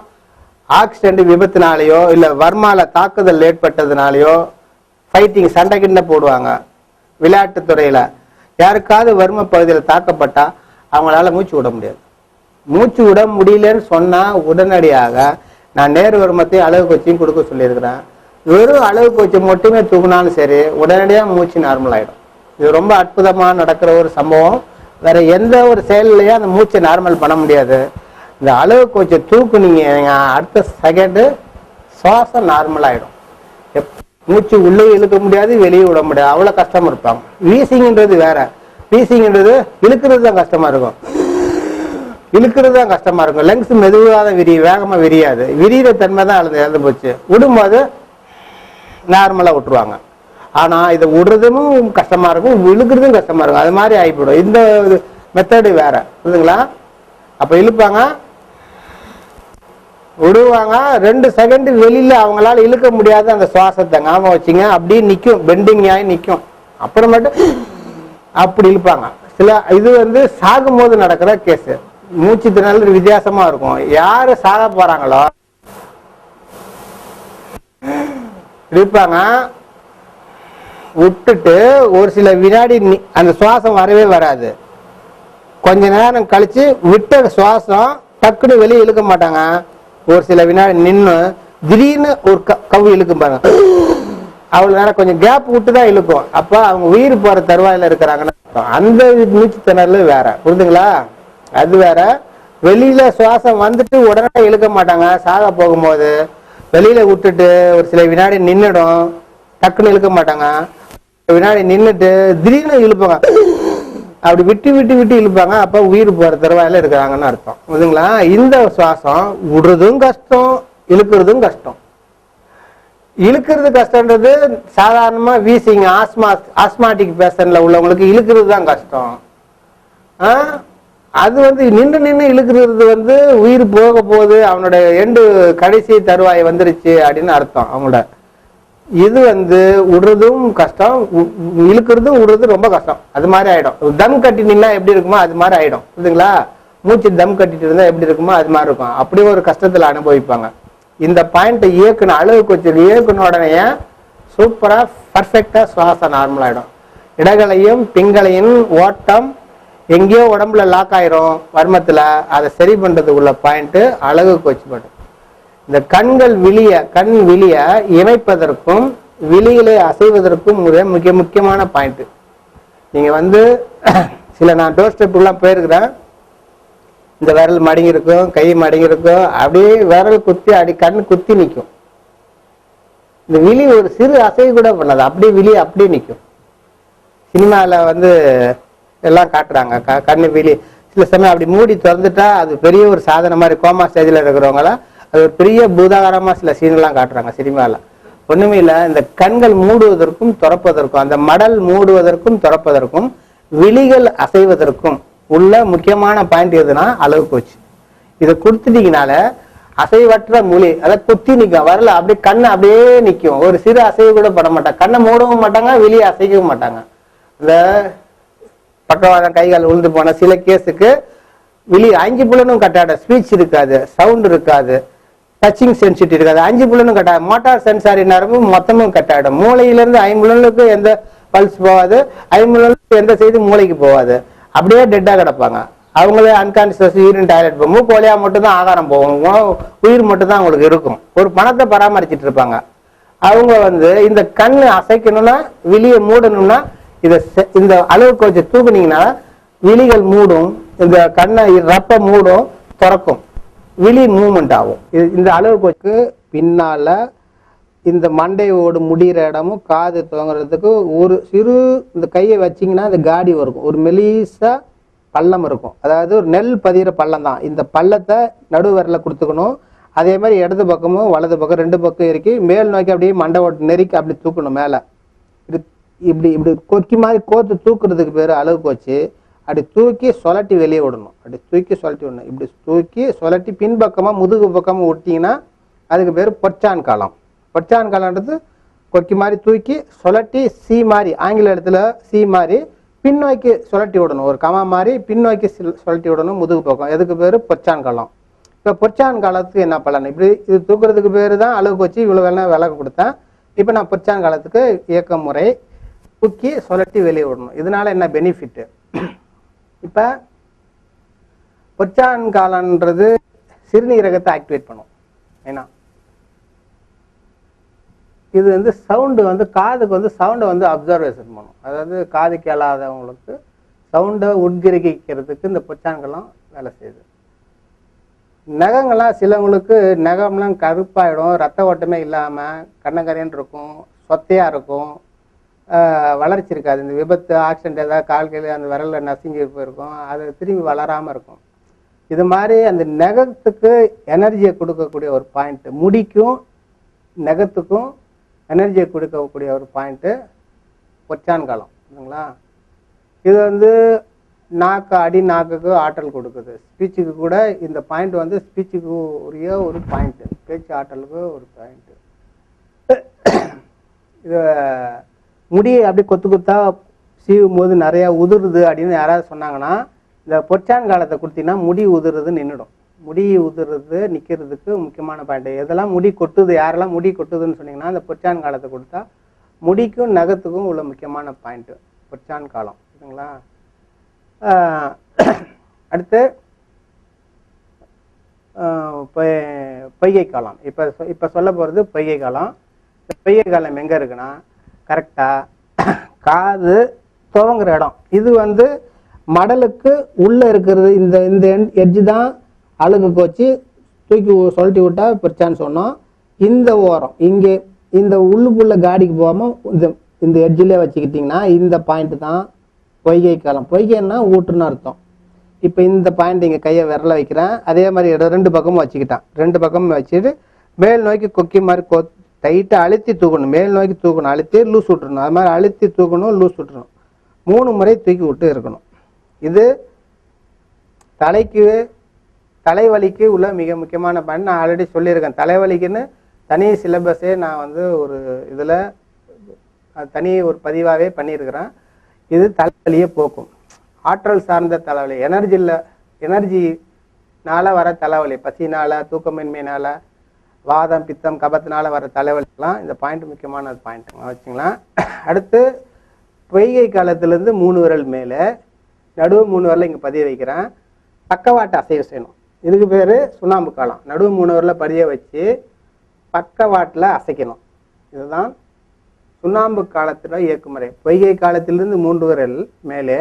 [SPEAKER 1] ஆக்சிடென்ட் விபத்தினாலேயோ இல்ல வர்மால தாக்குதல் ஏற்பட்டதுனாலயோ ஃபைட்டிங் சண்டை கிண்ட போடுவாங்க விளையாட்டு துறையில, யாருக்காவது வர்ம பகுதியில் தாக்கப்பட்டா அவங்களால மூச்சு விட முடியாது. மூச்சு விட முடியலன்னு சொன்னா உடனடியாக நான் நேரு வர்மத்தையும் அலகு கோச்சையும் கொடுக்க சொல்லியிருக்கிறேன். வெறும் அலகு கோச்சை மட்டுமே தூக்குனாலும் சரி உடனடியாக மூச்சு நார்மல் ஆயிடும். இது ரொம்ப அற்புதமா நடக்கிற ஒரு சம்பவம். வேற எந்த ஒரு செயல்லையும் அந்த மூச்சை நார்மல் பண்ண முடியாது. இந்த அலகு கோச்சை தூக்குனீங்க அடுத்த செகண்டு சுவாசம் நார்மல் ஆயிடும். மூச்சு உள்ளே இழுக்க முடியாது, வெளியே விட முடியாது, அவ்வளவு கஷ்டமா இருப்பாங்க. வீசிங்ன்றது வேற, வீசிங்ன்றது இழுக்கிறது தான் கஷ்டமா இருக்கும், இழுக்கிறது தான் கஷ்டமா இருக்கும். லங்ஸ் மெதுவாக வேகமா விரியாது, விரிகிற தன்மை தான் இழந்து போச்சு. விடும்போது நார்மலா விட்டுருவாங்க. ஆனா இதை விடுறதும் கஷ்டமா இருக்கும், இழுக்கிறதும் கஷ்டமா இருக்கும். அது மாதிரி ஆகிப்படும். இந்த மெத்தடு வேற புரியுதுங்களா? அப்ப இழுப்பாங்க, விடுவாங்க, 2 செகண்ட் வெளியில அவங்களால இழுக்க முடியாது அந்த சுவாசத்தை. ஞாபகம் வச்சுங்க, அப்படியே நிற்கும், பெண்டிங் ஆகி நிற்கும். அப்புறமேட்டு அப்படி இழுப்பாங்க. சில இது சாகும் போது நடக்கிற கேஸ். மூச்சு திணறல் வித்தியாசமா இருக்கும். யாரு சாக போறாங்களோ இழுப்பாங்க, விட்டுட்டு ஒரு சில வினாடி அந்த சுவாசம் வரவே வராது. கொஞ்ச நேரம் கழிச்சு விட்ட சுவாசம் டக்குன்னு வெளியே இழுக்க மாட்டாங்க. ஒரு சில வினாடி நின்று திடீர்னு ஒரு கவு இழுக்கும் பாருங்க, அவ்வளவு நேரம் கொஞ்சம் கேப் விட்டுதான் இழுக்கும். அப்ப அவங்க உயிர் போற தருவாயில இருக்கிறாங்கன்னு அந்த மூச்சு திணறல் வேற, புரியுதுங்களா? அது வேற. வெளியில சுவாசம் வந்துட்டு உடனே இழுக்க மாட்டாங்க. சாக போகும்போது வெளியில விட்டுட்டு ஒரு சில வினாடி நின்றுடும், டக்குன்னு இழுக்க மாட்டாங்க. வினாடி நின்றுட்டு திடீர்னு இழுப்பாங்க, அப்படி விட்டு விட்டு விட்டு இழுப்பாங்க. அப்ப உயிர் போற தருவாயில இருக்கிறாங்கன்னு அர்த்தம், புரியுதுங்களா? இந்த சுவாசம் விடுறதும் கஷ்டம், இழுக்கிறதும் கஷ்டம். இழுக்கிறது கஷ்டம்ன்றது சாதாரணமா வீசிங் ஆஸ்மாட்டிக் பேஷன்ல உள்ளவங்களுக்கு இழுக்கிறது தான் கஷ்டம். அது நின்று இழுக்கிறது உயிர் போக போகுது, அவனோட கடைசி தருவாய் வந்துருச்சு அப்படின்னு அர்த்தம் அவங்களோட. இது விடுறதும் கஷ்டம், இழுக்கிறதும் விடுறது ரொம்ப கஷ்டம். அது மாதிரி ஆயிடும். தம் கட்டி நின்னா எப்படி இருக்குமோ அது மாதிரி ஆயிடும், புரியுதுங்களா? மூச்சு தம் கட்டிட்டு இருந்தா எப்படி இருக்குமோ அது மாதிரி இருக்கும். அப்படி ஒரு கஷ்டத்துல அனுபவிப்பாங்க. இந்த பாயிண்ட் இயக்குன அலகு கோச்சு இயக்குன உடனே சூப்பரா பர்ஃபெக்டா சுவாசம் நார்மல் ஆயிடும். இடங்களையும் பிங்களையும் ஓட்டம் எங்கேயோ உடம்புல லாக் ஆயிரும் வர்மத்துல, அதை சரி பண்றதுக்கு உள்ள பாயிண்ட் அலகு கோச்சு மட்டும். இந்த கண் விழிய இணைப்பதற்கும் விழிகளை அசைவதற்கும் மிக முக்கியமான பாயிண்ட். நீங்க சில நான் டோர் ஸ்டெப்புலாம் போயிருக்கிறேன். இந்த விரல் மடங்கி இருக்கும், கை மடங்கி இருக்கும், அப்படியே விரல் குத்தி கண் குத்தி நிற்கும். இந்த விழி ஒரு சிறு அசைவு கூட பண்ணாது, அப்படியே விழி அப்படியே நிற்கும். சினிமாவில் எல்லாம் காட்டுறாங்க, கண்ணு விழி சில சமயம் அப்படி மூடி திறந்துட்டா அது பெரிய ஒரு சாதனை மாதிரி. கோமா ஸ்டேஜில் இருக்கிறவங்கள அது ஒரு பெரிய பூதாகரமா சில சீன்லாம் காட்டுறாங்க சினிமாவில். ஒண்ணுமே இல்லை, இந்த கண்கள் மூடுவதற்கும் திறப்பதற்கும், அந்த மடல் மூடுவதற்கும் திறப்பதற்கும் விழிகள் அசைவதற்கும் உள்ள முக்கியமான பாயிண்ட் எதுனா அளவுக்கோச்சு. இதை கொடுத்துட்டீங்கனால அசைவற்ற மொழி, அதை குத்தி நிற்கும், வரல அப்படியே கண்ணை அப்படியே நிற்கும், ஒரு சிறு அசைவு கூட பட மாட்டாங்க, கண்ணை மூடவும் மாட்டாங்க, வெளியே அசைக்கவும் மாட்டாங்க. இந்த பக்கவாதம் கைகால் உழுந்து போன சில கேஸுக்கு வெளியே 5 புலனும் கட்டாட, ஸ்பீச் இருக்காது, சவுண்ட் இருக்காது, டச்சிங் சென்சிட்டிவ் இருக்காது, 5 புலனும் கட்டாது, மோட்டார் சென்சாரி நரம்பும் மொத்தமும் கட்டாயிடும். மூளையிலிருந்து 5 எந்த பல்ஸ் போகாது, 5 எந்த செய்தி மூளைக்கு போகாது, அப்படியே டெட்டா கிடப்பாங்க. அவங்களே அன்கான்சியஸ் யூரின் டாய்லெட் போகும், மூக்கு வழியா மட்டும்தான் ஆகாரம் போகும், உயிர் மட்டும்தான் அவங்களுக்கு இருக்கும். ஒரு பணத்தை பராமரிச்சுட்டு இருப்பாங்க. அவங்க இந்த கண்ணு அசைக்கணும்னா விழியை மூடணும்னா இந்த அளவுக்கு வச்சு தூக்குனீங்கன்னா விழிகள் மூடும், இந்த கண்ணை ரப்ப மூடும், திறக்கும், விழி மூவ்மெண்ட் ஆகும். இந்த அளவுக்கு பின்னால இந்த மண்டையோடு முடிகிற இடமும் காது துவங்குறதுக்கு ஒரு சிறு இந்த கையை வச்சிங்கன்னா அந்த காடி வரும், ஒரு மெலிசா பள்ளம் இருக்கும். அதாவது ஒரு நெல் பதிகிற பள்ளம் தான். இந்த பள்ளத்தை நடுவரில் கொடுத்துக்கணும். அதே மாதிரி இடது பக்கமும் வலது பக்கம் 2 பக்கம் இறக்கி மேல் நோக்கி அப்படியே மண்டை ஓட்டு நெருக்கி அப்படி தூக்கணும். மேலே இப்படி இப்படி கொக்கி மாதிரி கோத்து தூக்குறதுக்கு பேர் அளவுக்கு வச்சு அப்படி தூக்கி சொலட்டி வெளியே விடணும். அப்படி தூக்கி சொலட்டி விடணும். இப்படி தூக்கி சொலட்டி பின்பக்கமாக முதுகு பக்கமாக விட்டிங்கன்னா அதுக்கு பேர் பொற்சான் காலம். பொற்சான் காலன்றது கொக்கி மாதிரி தூக்கி சொலட்டி சி மாதிரி, ஆங்கில இடத்துல சி மாதிரி பின்னோக்கி சுழட்டி விடணும், ஒரு கமா மாதிரி பின்னோக்கி சுழட்டி விடணும் முதுகு பக்கம். எதுக்கு பேர் பொற்சான் காலம். இப்போ பொற்சான் காலத்துக்கு என்ன பலன்? இப்படி இது தூக்குறதுக்கு பேர் தான் அளவுக்கு வச்சு இவ்வளோ வேலை விளக்கு கொடுத்தேன். இப்போ நான் பொற்சான் காலத்துக்கு இயக்க முறை தூக்கி சுழட்டி வெளியே விடணும். இதனால என்ன பெனிஃபிட்டு? இப்போ பொற்சான் காலன்றது சிறுநீரகத்தை ஆக்டிவேட் பண்ணும். ஏன்னா இது சவுண்டு காதுக்கு சவுண்டை அப்சர்வேஷன் பண்ணும். அதாவது காது கேளாதவங்களுக்கு சவுண்டை உட்கிரகிக்கிறதுக்கு இந்த பொச்சான்கள்லாம் வேலை செய்யுது. நகங்கள்லாம் சிலவங்களுக்கு நகம்லாம் கருப்பாயிடும், ரத்த ஓட்டமே இல்லாமல் கண்ணங்கரையன் இருக்கும், சொத்தையாக இருக்கும், வளர்ச்சி இருக்காது. இந்த விபத்து ஆக்சிடென்ட் ஏதாவது கால் கையில் அந்த விரலில் நசுங்கி போயிருக்கும், அது திரும்பி வளராமல் இருக்கும். இது மாதிரி அந்த நகத்துக்கு எனர்ஜியை கொடுக்கக்கூடிய ஒரு பாயிண்ட், முடிக்கும் நகத்துக்கும் எனர்ஜியை கொடுக்கக்கூடிய ஒரு பாயிண்ட்டு பொச்சான் காலம். இல்லைங்களா? இது நாக்கு நாக்குக்கு ஆற்றல் கொடுக்குது. ஸ்பீச்சுக்கு கூட இந்த பாயிண்ட் ஸ்பீச்சுக்கு உரிய ஒரு பாயிண்ட்டு, பேச்சு ஆற்றலுக்கு ஒரு பாயிண்ட்டு. இது முடியை அப்படி கொத்தா சீவும் போது நிறையா உதிருது அப்படின்னு யாராவது சொன்னாங்கன்னா இந்த பொச்சான் காலத்தை கொடுத்தீங்கன்னா முடி உதிருது நின்றுடும். முடி உதிர்றது நிற்கிறதுக்கு முக்கியமான பாயிண்ட். எதெல்லாம் முடி கொட்டுது, யாரெல்லாம் முடி கொட்டுதுன்னு சொன்னீங்கன்னா அந்த பொச்சான் காலத்தை கொடுத்தா முடிக்கும் நகத்துக்கும் உள்ள முக்கியமான பாயிண்ட்டு பொச்சான் காலம். சரிங்களா? அடுத்து பொய்கை காலம். இப்போ சொல்ல போகிறது பொய்கை காலம். இந்த பொய்கை காலம் எங்கே இருக்குன்னா கரெக்டாக காது துவங்குற இடம். இது மடலுக்கு உள்ளே இருக்கிறது. இந்த எட்ஜு தான் அழுகுக்கு வச்சு தூக்கி சொல்லிட்டு விட்டா பிரிச்சான்னு சொன்னோம். இந்த ஓரம் இங்கே இந்த உள்ளுக்குள்ள காடிக்கு போகாமல் இந்த எட்ஜிலே வச்சுக்கிட்டிங்கன்னா இந்த பாயிண்ட் தான் பொய்கை காலம். பொய்கைன்னா ஊட்டுன்னு அர்த்தம். இப்போ இந்த பாயிண்ட் இங்கே கையை விரல வைக்கிறேன். அதே மாதிரி 2 பக்கமும் வச்சுக்கிட்டான். 2 பக்கமும் வச்சுட்டு மேல் நோக்கி கொக்கி மாதிரி டைட்டாக அழுத்தி தூக்கணும். மேல் நோக்கி தூக்கணும், அழுத்தி லூஸ் விட்டுறணும். அது மாதிரி அழுத்தி தூக்கணும், லூஸ் விட்டுறணும். 3 முறை தூக்கி விட்டு இருக்கணும். இது தலைவலிக்கு உள்ள மிக முக்கியமான பாயிண்ட். நான் ஆல்ரெடி சொல்லியிருக்கேன். தலைவலிக்குன்னு தனி சிலபஸே நான் ஒரு இதில் தனி ஒரு பதிவாகவே பண்ணியிருக்கிறேன். இது தலைவலியை போக்கும். ஆற்றல் சார்ந்த தலைவலி, எனர்ஜினால வர தலைவலி, பசினால், தூக்கமின்மையினால், வாதம் பித்தம் கபத்தினால வர தலைவலிக்கெல்லாம் இந்த பாயிண்ட் முக்கியமான பாயிண்ட்டுங்க வச்சுங்களேன். அடுத்து பொய்கை காலத்திலேருந்து 3 விரல் மேலே, நடுவு 3 விரல் இங்கே பதிய வைக்கிறேன். பக்கவாட்டு அசைவு செய்யணும். இதுக்கு பேர் சுண்ணாம்பு காலம். நடுவு 3 விரல பதிய வச்சு பக்கவாட்டில் அசைக்கணும். இதுதான் சுண்ணாம்பு காலத்தில் இயக்குமுறை. பொய்கை காலத்திலிருந்து 3 விரல் மேலே,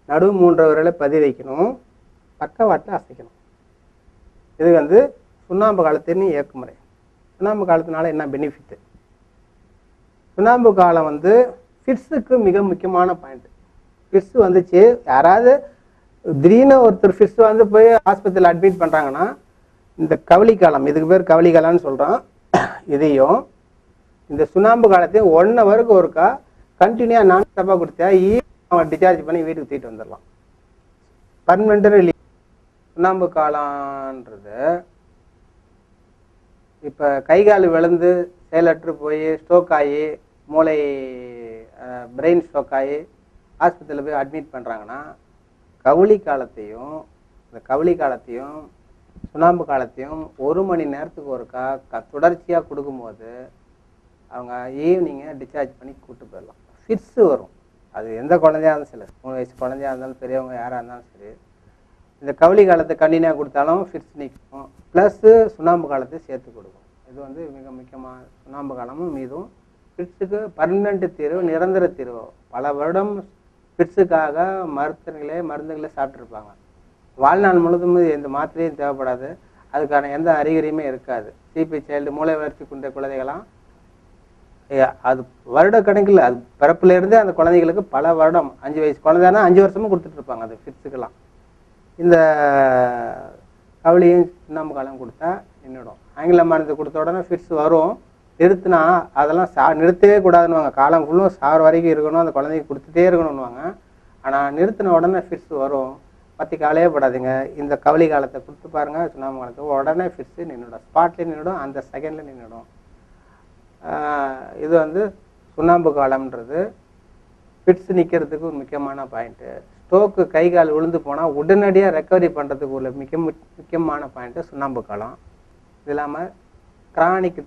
[SPEAKER 1] நடுவு 3 விரலை பதிய வைக்கணும், பக்கவாட்டில் அசைக்கணும். இது சுண்ணாம்பு காலத்தின் இயக்குமுறை. சுண்ணாம்பு காலத்தினால என்ன பெனிஃபிட்டு? சுண்ணாம்பு காலம் ஃபிட்ஸுக்கு மிக முக்கியமான பாயிண்ட். ஃபிட்ஸ் வந்துச்சு, யாராவது திடீர்னு ஒருத்தர் ஃபிட்ஸ் போய் ஆஸ்பத்திரியில் அட்மிட் பண்ணுறாங்கன்னா இந்த கவலி காலம், இதுக்கு பேர் கவலி காலம்னு சொல்கிறோம். இதையும் இந்த சுண்ணாம்பு காலத்தையும் 1 ஹவருக்கு ஒருக்கா கண்டினியூவாக நான் ஸ்டாப்பாக கொடுத்தா அவன் டிஸ்சார்ஜ் பண்ணி வீட்டுக்கு தூக்கிட்டு வந்துடலாம். Permanent relief. சுண்ணாம்பு காலன்றது இப்போ கை கால் விழுந்து செயலற்று போய் ஸ்ட்ரோக் ஆகி மூளை பிரெயின் ஸ்ட்ரோக் ஆகி ஆஸ்பத்திரியில் போய் அட்மிட் பண்ணுறாங்கன்னா கவுளி காலத்தையும் இந்த கவுளி காலத்தையும் சுண்ணாம்பு காலத்தையும் 1 மணி நேரத்துக்கு ஒருக்கா தொடர்ச்சியாக கொடுக்கும்போது அவங்க ஈவினிங்கை டிஸ்சார்ஜ் பண்ணி கூப்பிட்டு போயிடலாம். ஃபிட்ஸு வரும். அது எந்த குழந்தையாக இருந்தாலும் சரி, 3 வயசு குழந்தையாக இருந்தாலும் பெரியவங்க யாராக இருந்தாலும் சரி, இந்த கவுளி காலத்தை கண்டினியூவாக கொடுத்தாலும் ஃபிட்ஸ் நிற்கும். ப்ளஸ்ஸு சுண்ணாம்பு காலத்தை சேர்த்து கொடுக்கும். இது வந்து மிக முக்கியமான சுண்ணாம்பு காலமும் மீதும் ஃபிட்ஸுக்கு பர்மனெண்ட் தீர்வு, நிரந்தர தீர்வு. பல வருடம் ஃபிட்ஸுக்காக மருந்துகளே சாப்பிட்ருப்பாங்க. வாழ்நாள் முழுதும் எந்த மாத்திரையும் தேவைப்படாது. அதுக்கான எந்த அறிகுறியுமே இருக்காது. சிபி சைல்டு, மூளை வளர்ச்சி கொண்ட குழந்தைகளாம் அது வருட கணக்கில், அது பிறப்பிலேருந்தே அந்த குழந்தைகளுக்கு பல வருடம், 5 வயசு குழந்தைன்னா 5 வருஷமும் கொடுத்துட்ருப்பாங்க அது ஃபிட்ஸுக்கெல்லாம். இந்த கவலியும் சுண்ணாம்பு காலம் கொடுத்தா நின்றுடும். ஆங்கில மருந்து கொடுத்த உடனே ஃபிட்ஸ் வரும். நிறுத்தினா அதெல்லாம் நிறுத்தவே கூடாதுன்னுவாங்க. காலம் ஃபுல்லும் சாகிற வரைக்கும் இருக்கணும், அந்த குழந்தைக்கு கொடுத்துட்டே இருக்கணும்னுவாங்க. ஆனால் நிறுத்தின உடனே ஃபிட்ஸ் வரும். பற்றி கவலையே படாதுங்க. இந்த கவலி காலத்தை கொடுத்து பாருங்கள், சுண்ணாம்பு காலத்தை உடனே ஃபிட்ஸு நின்றுடும். ஸ்பாட்லேயே நின்றுடும், அந்த செகண்டில் நின்றுடும். இது வந்து சுண்ணாம்பு காலம்ன்றது ஃபிட்ஸ் நிற்கிறதுக்கு ஒரு முக்கியமான பாயிண்ட்டு. ஸ்ட்ரோக்கு கை கால் விழுந்து போனால் உடனடியாக ரெக்கவரி பண்ணுறதுக்கு உள்ள முக்கியமான பாயிண்ட்டு சுண்ணாம்பு காலம். இது இல்லாமல் கிரானிக்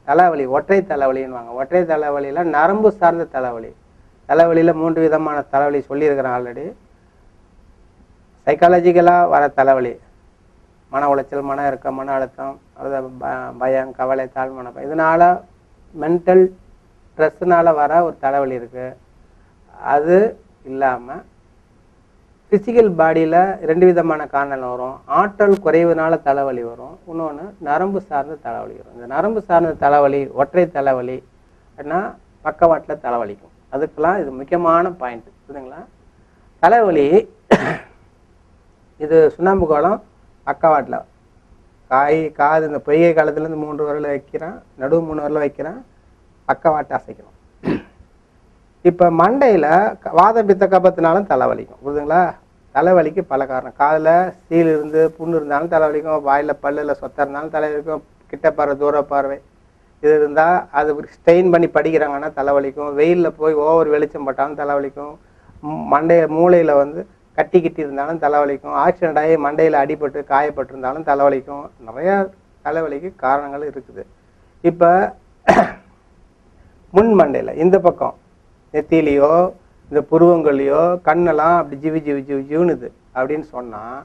[SPEAKER 1] தலைவலி, ஒற்றை தலைவலின்னுவாங்க. ஒற்றை தலைவலியில் நரம்பு சார்ந்த தலைவலி. தலைவலியில் 3 விதமான தலைவலி சொல்லியிருக்கிறேன் ஆல்ரெடி. சைக்காலஜிக்கலாக வர தலைவலி, மன உளைச்சல், மன இறுக்கம், மன அழுத்தம், பயம், கவலை, தாழ்மன, இதனால் மென்டல் ஸ்ட்ரெஸ்ஸுனால் வர ஒரு தலைவலி இருக்குது. அது இல்லாமல் ஃபிசிக்கல் பாடியில் 2 விதமான காரணங்கள் வரும். ஆற்றல் குறைவுனால தலைவலி வரும், இன்னொன்று நரம்பு சார்ந்த தலைவலி வரும். இந்த நரம்பு சார்ந்த தலைவலி, ஒற்றை தலைவலி அப்படின்னா பக்கவாட்டில் தலைவலிக்கும். அதுக்கெல்லாம் இது முக்கியமான பாயிண்ட் புரியுதுங்களா? தலைவலி இது சுண்ணாம்பு காலம் பக்கவாட்டில் காது இந்த பொய்கை காலத்துலேருந்து 3 விரல் வைக்கிறேன், நடுவு 3 விரல் வைக்கிறேன், பக்கவாட்டை அசைக்கணும். இப்போ மண்டையில் வாத பித்த கபத்தினாலும் தலைவலிக்கும் புரியுதுங்களா? தலைவலிக்கு பல காரணம். காதில் சீல் இருந்து புண்ணு இருந்தாலும் தலைவலிக்கும், வாயில் பல்லில் சொத்த இருந்தாலும் தலைவலிக்கும், கிட்ட பார்வை தூர பார்வை இது இருந்தால் அது ஸ்ட்ரெயின் பண்ணி படிக்கிறாங்கன்னா தலைவலிக்கும், வெயிலில் போய் ஓவர் வெளிச்சம் பட்டாலும் தலைவலிக்கும், மூளையில் வந்து கட்டி இருந்தாலும் தலைவலிக்கும், ஆக்சிடென்ட் ஆகி மண்டையில் அடிபட்டு காயப்பட்டிருந்தாலும் தலைவலிக்கும். நிறையா தலைவலிக்கு காரணங்கள் இருக்குது. இப்போ முன் மண்டையில் இந்த பக்கம் நெத்திலையோ இந்த புருவங்கள்லையோ கண்ணெல்லாம் அப்படி ஜிவி ஜிவி ஜிவி ஜிவுனுது அப்படின்னு சொன்னால்,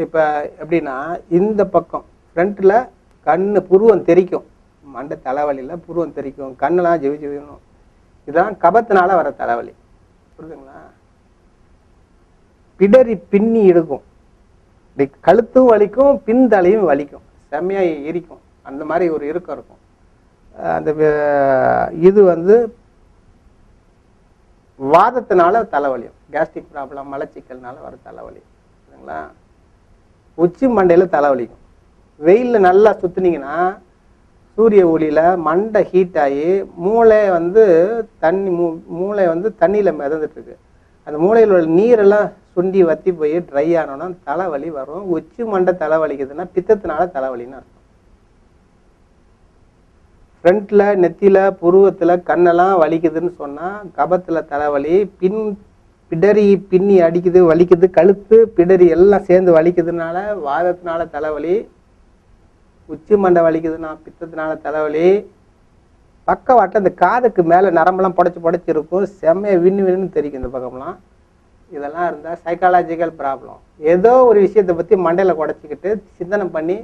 [SPEAKER 1] இப்போ எப்படின்னா இந்த பக்கம் ஃப்ரண்ட்டில் புருவம் தெரிக்கும், மண்டை தலைவலியில் புருவம் தெரிக்கும், கண்ணெல்லாம் ஜிவி ஜிவினும். இதுதான் கபத்தினால வர தலைவலி புரியுதுங்களா? பிடரி பின்னி எடுக்கும், கழுத்தும் வலிக்கும், பின்தலையும் வலிக்கும், செம்மையாக எரிக்கும், அந்த மாதிரி ஒரு இறுக்கம் இருக்கும். அந்த இது வந்து வாதத்தினால தலைவலியும், கேஸ்ட்ரிக் ப்ராப்ளம், மலச்சிக்கல்னால வர தலைவலி சரிங்களா? உச்சி மண்டையில் தலைவலிக்கும். வெயிலில் நல்லா சுற்றுனீங்கன்னா சூரிய ஒளியில் மண்டை ஹீட் ஆகி மூளை வந்து மூளை வந்து தண்ணியில் மிதந்துட்டுருக்கு. அந்த மூளையில் உள்ள நீரெல்லாம் சுண்டி வற்றி போய் ட்ரை ஆனோன்னா தலைவலி வரும். உச்சி மண்டை தலைவலிக்குதுன்னா பித்தத்தினால தலைவலின்னு அர்த்தம். ஃப்ரண்ட்டில் நெத்தியில் புருவத்தில் கண்ணெல்லாம் வலிக்குதுன்னு சொன்னால் கபத்தில் தலைவலி, பிடரி பின்னி அடிக்குது வலிக்குது, கழுத்து பிடரி எல்லாம் சேர்ந்து வலிக்குதுனால வாதத்தினால தலைவலி, உச்சி மண்டை வலிக்குதுன்னா பித்தத்தினால தலைவலி, பக்கவாட்டில் இந்த காதுக்கு மேலே நரம்பெல்லாம் புடைச்சி இருக்கும், செம்மையாக வின்னு தெரியும் இந்த பக்கம்லாம். இதெல்லாம் இருந்தால் சைக்காலஜிக்கல் ப்ராப்ளம். ஏதோ ஒரு விஷயத்தை பற்றி மண்டையில் குடைச்சிக்கிட்டு சிந்தனை பண்ணி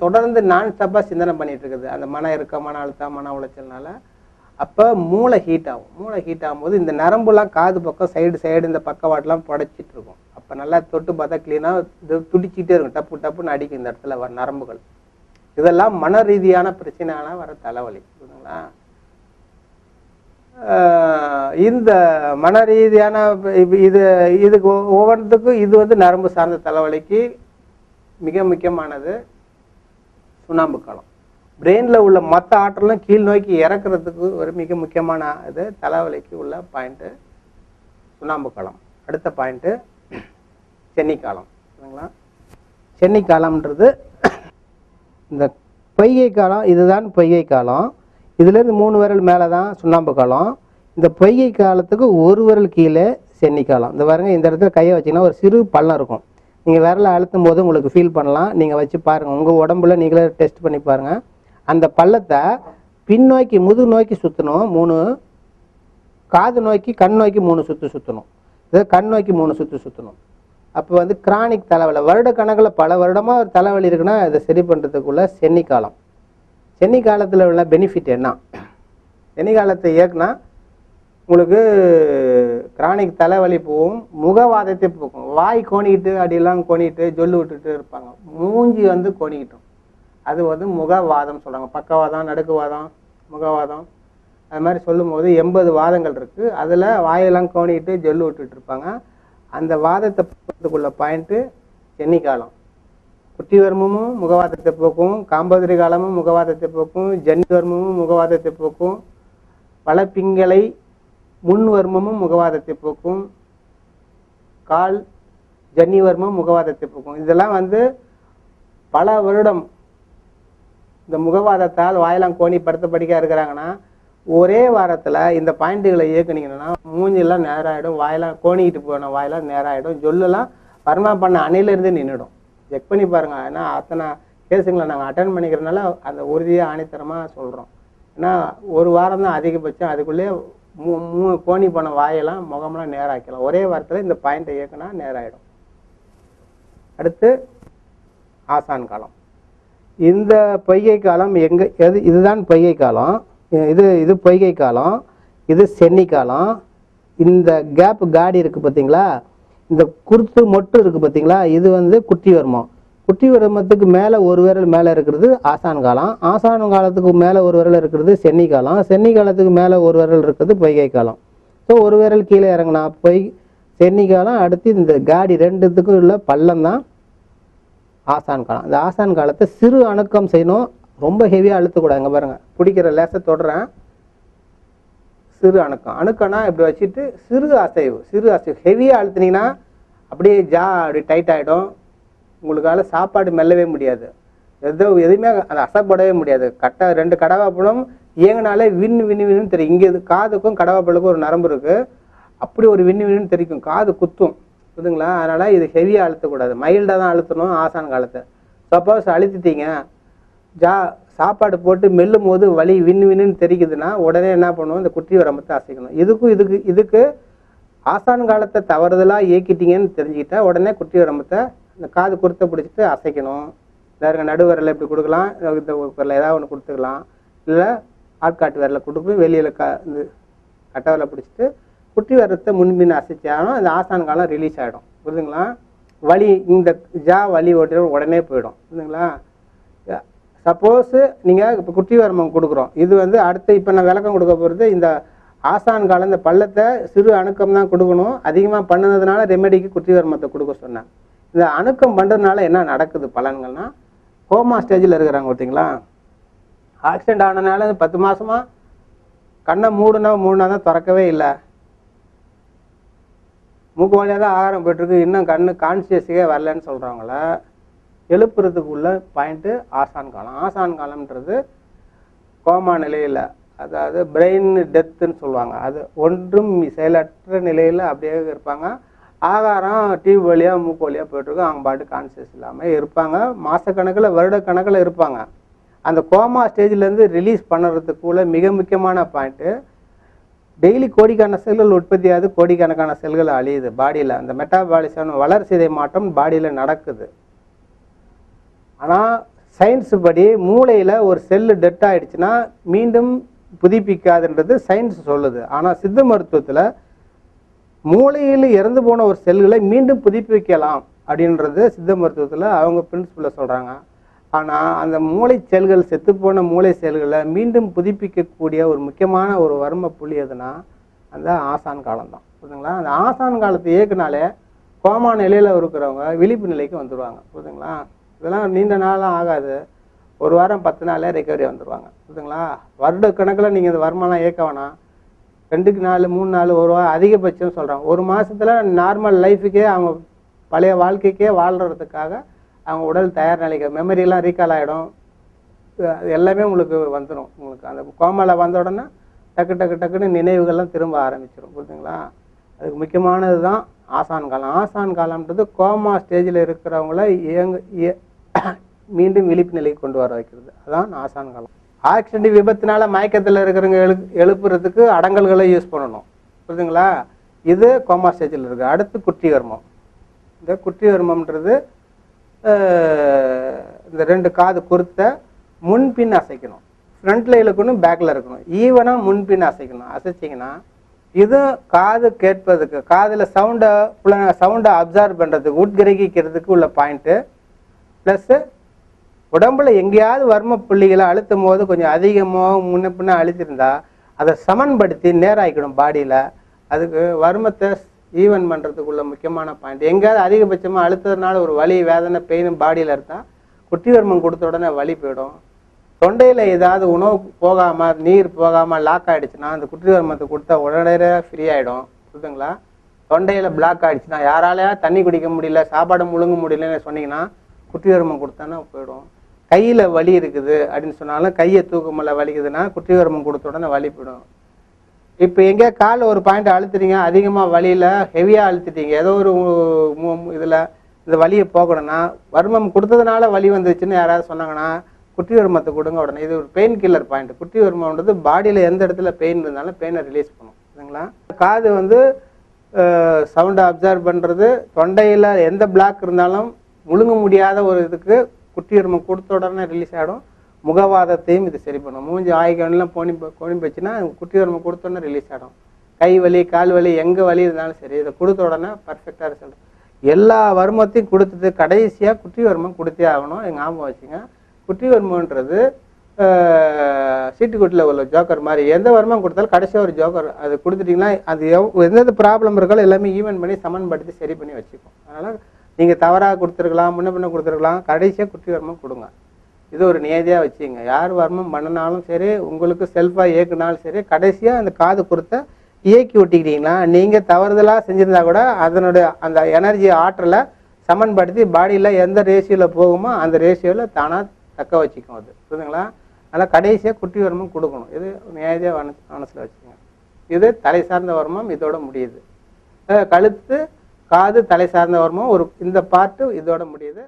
[SPEAKER 1] தொடர்ந்து நான் ஸ்டாப்பாக சிந்தனை பண்ணிட்டு இருக்குது அந்த மன இறுக்கம், மன அழுத்தம், மன உளைச்சல்னால. அப்போ மூளை ஹீட் ஆகும். மூளை ஹீட் ஆகும்போது இந்த நரம்புலாம் காது பக்கம் சைடு இந்த பக்கவாட்டெலாம் புடைச்சிட்டு இருக்கும். அப்போ நல்லா தொட்டு பார்த்தா க்ளீனாக இது துடிச்சிக்கிட்டே இருக்கும், டப்பு டப்புன்னு அடிக்கும் இந்த இடத்துல வர நரம்புகள். இதெல்லாம் மன ரீதியான பிரச்சனைனால வர தலைவலி புரியுதுங்களா? இந்த மன ரீதியான இதுக்கு ஒவ்வொன்றுத்துக்கும் இது வந்து நரம்பு சார்ந்த தலைவலிக்கு மிக முக்கியமானது சுண்ணாம்பு காலம். பிரெயினில் உள்ள மற்ற ஆற்றலும் கீழ் நோக்கி இறக்குறதுக்கு ஒரு மிக முக்கியமான இது தலைவலிக்கு உள்ள பாயிண்ட்டு சுண்ணாம்பு காலம். அடுத்த பாயிண்ட்டு சென்னி காலம். சரிங்களா? சென்னி காலம்ன்றது இந்த பொய்கை காலம். இதுதான் பொய்கை காலம். இதுலேருந்து 3 விரல் மேலே தான் சுண்ணாம்பு காலம். இந்த பொய்கை காலத்துக்கு 1 விரல் கீழே சென்னி காலம். இந்த பாருங்க, இந்த இடத்துல கையை வச்சிங்கன்னா ஒரு சிறு பள்ளம் இருக்கும். நீங்கள் விரலை அழுத்தும் போது உங்களுக்கு ஃபீல் பண்ணலாம். நீங்கள் வச்சு பாருங்கள், உங்கள் உடம்புல நீங்களே டெஸ்ட் பண்ணி பாருங்கள். அந்த பள்ளத்தை பின்னோக்கி முது நோக்கி சுற்றணும் 3, காது நோக்கி கண் நோக்கி 3 சுற்று சுற்றணும். இதை கண் நோக்கி 3 சுற்று சுற்றணும். அப்போ வந்து கிரானிக் தலைவலி, வருட கணக்கில் பல வருடமாக ஒரு தலைவலி இருக்குன்னா இதை சரி பண்ணுறதுக்குள்ள சென்னி காலம். சென்னி காலத்தில் உள்ள பெனிஃபிட் என்ன? சென்னி காலத்தை இயக்குனா உங்களுக்கு கிரானிக் தலைவலி போகும், முகவாதத்தை போக்கும். வாய் கோணிக்கிட்டு அடியெல்லாம் கோணிக்கிட்டு ஜொல்லு விட்டுட்டு இருப்பாங்க, மூஞ்சி வந்து கோணிக்கிட்டோம். அது வந்து முகவாதம் சொல்கிறாங்க. பக்கவாதம், நடுக்குவாதம், முகவாதம், அது மாதிரி சொல்லும்போது 80 வாதங்கள் இருக்குது. அதில் வாயெல்லாம் கோணிக்கிட்டு ஜொல்லு விட்டுட்டு இருப்பாங்க. அந்த வாதத்தை போகிறதுக்குள்ள பாயிண்ட்டு சென்னி காலம். குட்டி வர்மமும் முகவாதத்தை போக்கும், காம்பதிரி காலமும் முகவாதத்தை போக்கும், ஜன்னி வர்மமும் முகவாதத்தை போக்கும், பலப்பிங்களை முன் வர்மமும் முகவாதத்தை போக்கும், கால் ஜன்னி வர்மம் முகவாதத்தை போக்கும். இதெல்லாம் வந்து பல வருடம் இந்த முகவாதத்தால் வாயெல்லாம் கோணி படுத்த படிக்கா இருக்கிறாங்கன்னா ஒரே வாரத்தில் இந்த பாயிண்ட்டுகளை இயக்குனீங்கன்னா மூஞ்செல்லாம் நேராகிடும், வாயெல்லாம் கோணிக்கிட்டு போன வாயெல்லாம் நேராகிடும், ஜொல்லெல்லாம் வர்மா பண்ண அணையிலேருந்து நின்றுடும். செக் பண்ணி பாருங்கள். ஏன்னா அத்தனை கேஸுங்களை நாங்கள் அட்டன் பண்ணிக்கிறதுனால அந்த உறுதியாக ஆணித்தரமாக சொல்கிறோம். ஏன்னா ஒரு வாரம் தான் அதிகபட்சம், அதுக்குள்ளேயே கோணி போன வாயெல்லாம் முகமெல்லாம் நேராக்கலாம். ஒரே வாரத்தில் இந்த பாயிண்ட்டை இயக்குனா நேராகிடும். அடுத்து ஆசான் காலம். இந்த பொய்கை காலம் இதுதான் பொய்கை காலம். இது பொய்கை காலம், இது சென்னி காலம். இந்த கேப் காடி இருக்குது பார்த்தீங்களா, இந்த குருத்து மொட்டு இருக்குது பார்த்தீங்களா, இது வந்து குட்டி வர்மம். குட்டி வர்மத்துக்கு மேலே 1 விரல் மேலே இருக்கிறது ஆசான் காலம். ஆசான் காலத்துக்கு மேலே 1 விரல் இருக்கிறது சென்னி காலம். சென்னி காலத்துக்கு மேலே 1 விரல் இருக்கிறது பொய்கை காலம். ஸோ 1 விரல் கீழே இறங்கினா சென்னி காலம். அடுத்து இந்த காடி 2த்துக்கும் உள்ள பள்ளம் தான் ஆசான் காலம். இந்த ஆசான் காலத்தை சிறு அணுக்கம் செய்யணும், ரொம்ப ஹெவியாக அழுத்தக்கூடாது. இங்கே பாருங்கள், பிடிக்கிற லேசை தொடுறேன், சிறு அணுக்கம். அணுக்கம்னா இப்படி வச்சுட்டு சிறு அசைவு ஹெவியாக அழுத்தினீங்கன்னா அப்படியே அப்படி டைட் ஆகிடும். உங்களுக்கால சாப்பாடு மெல்லவே முடியாது, எதுவுமே அதை அசைப்படவே முடியாது. 2 கடவாப்பழம் இயங்கினாலே வின்னு தெரியும். இங்கே காதுக்கும் கடவாப்பழக்கும் ஒரு நரம்பு இருக்குது, அப்படி ஒரு வின்னு தெரிக்கும், காது குத்தும், புரியுதுங்களா? அதனால் இது ஹெவியாக அழுத்தக்கூடாது, மைல்டாக தான் அழுத்தணும் ஆசான் காலத்தை. சப்போஸ் அழுத்திட்டீங்க, சாப்பாடு போட்டு மெல்லும் போது வலி வின்னு தெரிக்குதுன்னா உடனே என்ன பண்ணுவோம், இந்த குட்டி வரம்பத்தை அசைக்கணும். இதுக்கு ஆசான் காலத்தை தவறுதலாக இயக்கிட்டீங்கன்னு தெரிஞ்சுக்கிட்டா உடனே குட்டி வரம்பத்தை இந்த காது குறுத்தை பிடிச்சிட்டு அசைக்கணும். வேறு நடுவரில் இப்படி கொடுக்கலாம், இந்த விரல ஏதாவது ஒன்று கொடுத்துக்கலாம், இல்லை ஆட்காட்டு விரலை கொடுக்கணும், வெளியில் இந்த கட்டவரில் பிடிச்சிட்டு குட்டி வரத்தை முன்பின் அசைச்சாலும் அந்த ஆசான் காலம் ரிலீஸ் ஆகிடும், புரியுதுங்களா? வலி இந்த வலி ஓட்டி உடனே போயிடும், புரியுதுங்களா? சப்போஸ் நீங்கள் இப்போ குட்டி வர்மம் கொடுக்குறோம், இது வந்து அடுத்து இப்போ நான் விளக்கம் கொடுக்க போகிறது இந்த ஆசான் காலம். இந்த பள்ளத்தை சிறு அணுக்கம் தான் கொடுக்கணும். அதிகமாக பண்ணுனதுனால ரெமெடிக்கு குட்டி வர்மத்தை கொடுக்க சொன்னேன். இந்த அணுக்கம் பண்ணுறதுனால என்ன நடக்குது பலன்கள்னா, கோமா ஸ்டேஜில் இருக்கிறாங்க பார்த்தீங்களா, ஆக்சிடென்ட் ஆனதுனால 10 மாதமாக கண்ணை மூடினா தான் திறக்கவே இல்லை, மூக்கு வழியாக தான் ஆகாரம் போய்ட்டுருக்கு, இன்னும் கண்ணு கான்சியஸுக்கே வரலன்னு சொல்கிறவங்கள எழுப்புறதுக்குள்ள பாயிண்ட்டு ஆசான் காலம். ஆசான் காலம்ன்றது கோமா நிலையில், அதாவது பிரெயின் டெத்துன்னு சொல்லுவாங்க, அது ஒன்றும் செயலற்ற நிலையில் அப்படியே இருப்பாங்க. ஆகாரம் டியூப் வழியாக மூக்கு வழியாக போய்ட்டுருக்கும், அவங்க பாட்டு கான்சியஸ் இல்லாமல் இருப்பாங்க, மாதக்கணக்கில் வருடக்கணக்கில் இருப்பாங்க. அந்த கோமா ஸ்டேஜ்லேருந்து ரிலீஸ் பண்ணுறதுக்குள்ள மிக முக்கியமான பாயிண்ட்டு, டெய்லி கோடிக்கான செல்கள் உற்பத்தி ஆகுது, கோடிக்கணக்கான செல்கள் அழியுது பாடியில். அந்த மெட்டாபாலிசம் வளர்சிதை மாற்றம் பாடியில் நடக்குது. ஆனால் சயின்ஸு படி மூளையில் ஒரு செல்லு டெட் ஆகிடுச்சுன்னா மீண்டும் புதுப்பிக்காதுன்றது சயின்ஸ் சொல்லுது. ஆனால் சித்த மருத்துவத்தில் மூளையில் இறந்து போன ஒரு செல்களை மீண்டும் புதுப்பிக்கலாம் அப்படின்றது சித்த மருத்துவத்தில் அவங்க பிரின்சிபலில் சொல்கிறாங்க. ஆனால் அந்த மூளை செல்கள், செத்துப்போன மூளை செல்களை மீண்டும் புதுப்பிக்கக்கூடிய ஒரு முக்கியமான ஒரு வர்ம புள்ளி எதுனா அந்த ஆசான் காலம்தான், புரியுதுங்களா? அந்த ஆசான் காலத்தை இயக்குனாலே கோமா நிலையில் இருக்கிறவங்க விழிப்பு நிலைக்கு வந்துடுவாங்க, புரியுதுங்களா? இதெல்லாம் நீண்ட நாளாக ஆகாது. ஒரு வாரம் 10 நாளே ரெக்கவரி வந்துடுவாங்க. புரியுதுங்களா? வருட கணக்கில் நீங்கள் இந்த வருமானம் இயக்க வேணாம். 2 நாள் 3 நாள் ஒரு வாரம் அதிகபட்சம் சொல்கிறேன். ஒரு மாதத்தில் நார்மல் லைஃபுக்கே அவங்க பழைய வாழ்க்கைக்கே வாழ்கிறதுக்காக அவங்க உடல் தயார் நிலைக்கு மெமரியெல்லாம் ரீகால் ஆகிடும். எல்லாமே உங்களுக்கு வந்துடும். உங்களுக்கு அந்த கோமாவில் வந்த உடனே டக்குன்னு நினைவுகள்லாம் திரும்ப ஆரம்பிச்சிடும். புரியுதுங்களா? அதுக்கு முக்கியமானது தான் ஆசான் காலம். ஆசான் காலம்ன்றது கோமா ஸ்டேஜில் இருக்கிறவங்கள மீண்டும் விழிப்பு நிலைக்கு கொண்டு வர வைக்கிறது. அதான் ஆசான் காலம். ஆக்சிடென்ட் விபத்தினால மயக்கத்தில் இருக்கிறவங்க எழுப்புறதுக்கு அடங்கல்களை யூஸ் பண்ணணும். புரியுதுங்களா? இது கோமா ஸ்டேஜில் இருக்குது. அடுத்து குற்றிவர்மம். இந்த குற்றிவர்மம்ன்றது இந்த 2 காது குறுத்த முன்பின் அசைக்கணும். ஃப்ரண்ட்ல இழுக்கணும், பேக்கில் இருக்கணும். ஈவனாக முன்பின் அசைக்கணும். அசைச்சிங்கன்னா இது காது கேட்பதுக்கு, காதில் சவுண்டை அப்சர்வ் பண்ணுறதுக்கு, உட்கிரகிக்கிறதுக்கு உள்ள பாயிண்ட்டு. ப்ளஸ்ஸு உடம்புல எங்கேயாவது வர்ம புள்ளிகளை அழுத்தும் போது கொஞ்சம் அதிகமாக முன்ன பின்ன அழுத்திருந்தா அதை சமன்படுத்தி நேராகிக்கணும் பாடியில். அதுக்கு வர்மத்தை ஈவன் பண்ணுறதுக்குள்ள முக்கியமான பாயிண்ட். எங்கேயாவது அதிகபட்சமாக அழுத்ததுனால ஒரு வலி, வேதனை, பெயின் பாடியில் இருந்தால் குற்றிவர்மம் கொடுத்த உடனே வலி போயிடும். தொண்டையில் ஏதாவது உணவு போகாமல், நீர் போகாமல் லாக் ஆகிடுச்சுன்னா அந்த குற்றிவர்மத்தை கொடுத்தா உடனே ஃப்ரீ ஆகிடும். புரியுதுங்களா? தொண்டையில் பிளாக் ஆகிடுச்சுன்னா, யாராலையா தண்ணி குடிக்க முடியல, சாப்பாடு முழுங்க முடியலன்னு சொன்னீங்கன்னா குற்றிவர்மம் கொடுத்தானா போயிடும். கையில் வலி இருக்குது அப்படின்னு சொன்னாலும், கையை தூக்கமில்ல வலிக்குதுன்னா குற்றிவர்மம் கொடுத்த உடனே வலி போயிடும். இப்போ எங்கேயா காலில் ஒரு பாயிண்ட் அழுத்துறீங்க, அதிகமாக வலியில் ஹெவியாக அழுத்திட்டீங்க, ஏதோ ஒரு இதில் இந்த வலியை போகணும்னா, வர்மம் கொடுத்ததுனால வலி வந்துச்சுன்னு யாராவது சொன்னாங்கன்னா குற்றிவர்மத்தை கொடுங்க உடனே. இது ஒரு பெயின் கில்லர் பாயிண்ட். குற்றிவர்மம்ன்றது பாடியில் எந்த இடத்துல பெயின் இருந்தாலும் பெயினை ரிலீஸ் பண்ணும். சரிங்களா? காது சவுண்டை அப்சர்வ் பண்ணுறது. தொண்டையில் எந்த பிளாக் இருந்தாலும் முழுங்க முடியாத ஒரு இதுக்கு குற்றிவர்மம் கொடுத்த உடனே ரிலீஸ் ஆகிடும். முகவாதத்தையும் இது சரி பண்ணும். மூஞ்சி ஆய்கலாம் கோணி போச்சுன்னா குற்றிவர்மம் கொடுத்த உடனே ரிலீஸ் ஆகிடும். கை வலி, கால் வலி, எங்கே வலி இருந்தாலும் சரி, இதை கொடுத்த உடனே பர்ஃபெக்டாக ரிசல்ட். எல்லா வர்மத்தையும் கொடுத்தது கடைசியாக குற்றிவர்மம் கொடுத்தே ஆகணும். எங்கள் ஞாபகம் வச்சுங்க. குற்றிவர்மன்றது சீட்டுக்குட்டில் உள்ள ஜோக்கர் மாதிரி. எந்த வர்மம் கொடுத்தாலும் கடைசியாக ஒரு ஜோக்கர் அது கொடுத்துட்டிங்கன்னா அது எந்தெந்த ப்ராப்ளம் இருக்காலும் எல்லாமே ஈவன் பண்ணி சமன்படுத்தி சரி பண்ணி வச்சுக்கும். அதனால் நீங்கள் தவறாக கொடுத்துருக்கலாம், முன்ன பின்ன கொடுத்துருக்கலாம், கடைசியாக குற்றிவர்மம் கொடுங்க. இது ஒரு நியதியாக வச்சுங்க. யார் வர்மம் பண்ணினாலும் சரி, உங்களுக்கு செல்ஃபாக இயக்குனாலும் சரி, கடைசியாக அந்த காது கொடுத்த இயக்கி விட்டிக்கிட்டீங்கன்னா நீங்கள் தவறுதலாக செஞ்சுருந்தா கூட அதனுடைய அந்த எனர்ஜி ஆற்றலை சமன்படுத்தி பாடியில் எந்த ரேஷியோவில் போகுமோ அந்த ரேஷியோவில் தானாக தக்க வச்சுக்கும். அது புரியுதுங்களா? அதனால் கடைசியாக குற்றிவர்மம் கொடுக்கணும். இது நியாயதியாக மனசில் வச்சுக்கோங்க. இது தலை சார்ந்த வர்மம் இதோட முடியுது. கழுத்து, காது, தலை சார்ந்த வர்மம் இந்த பார்ட்டு இதோட முடியுது.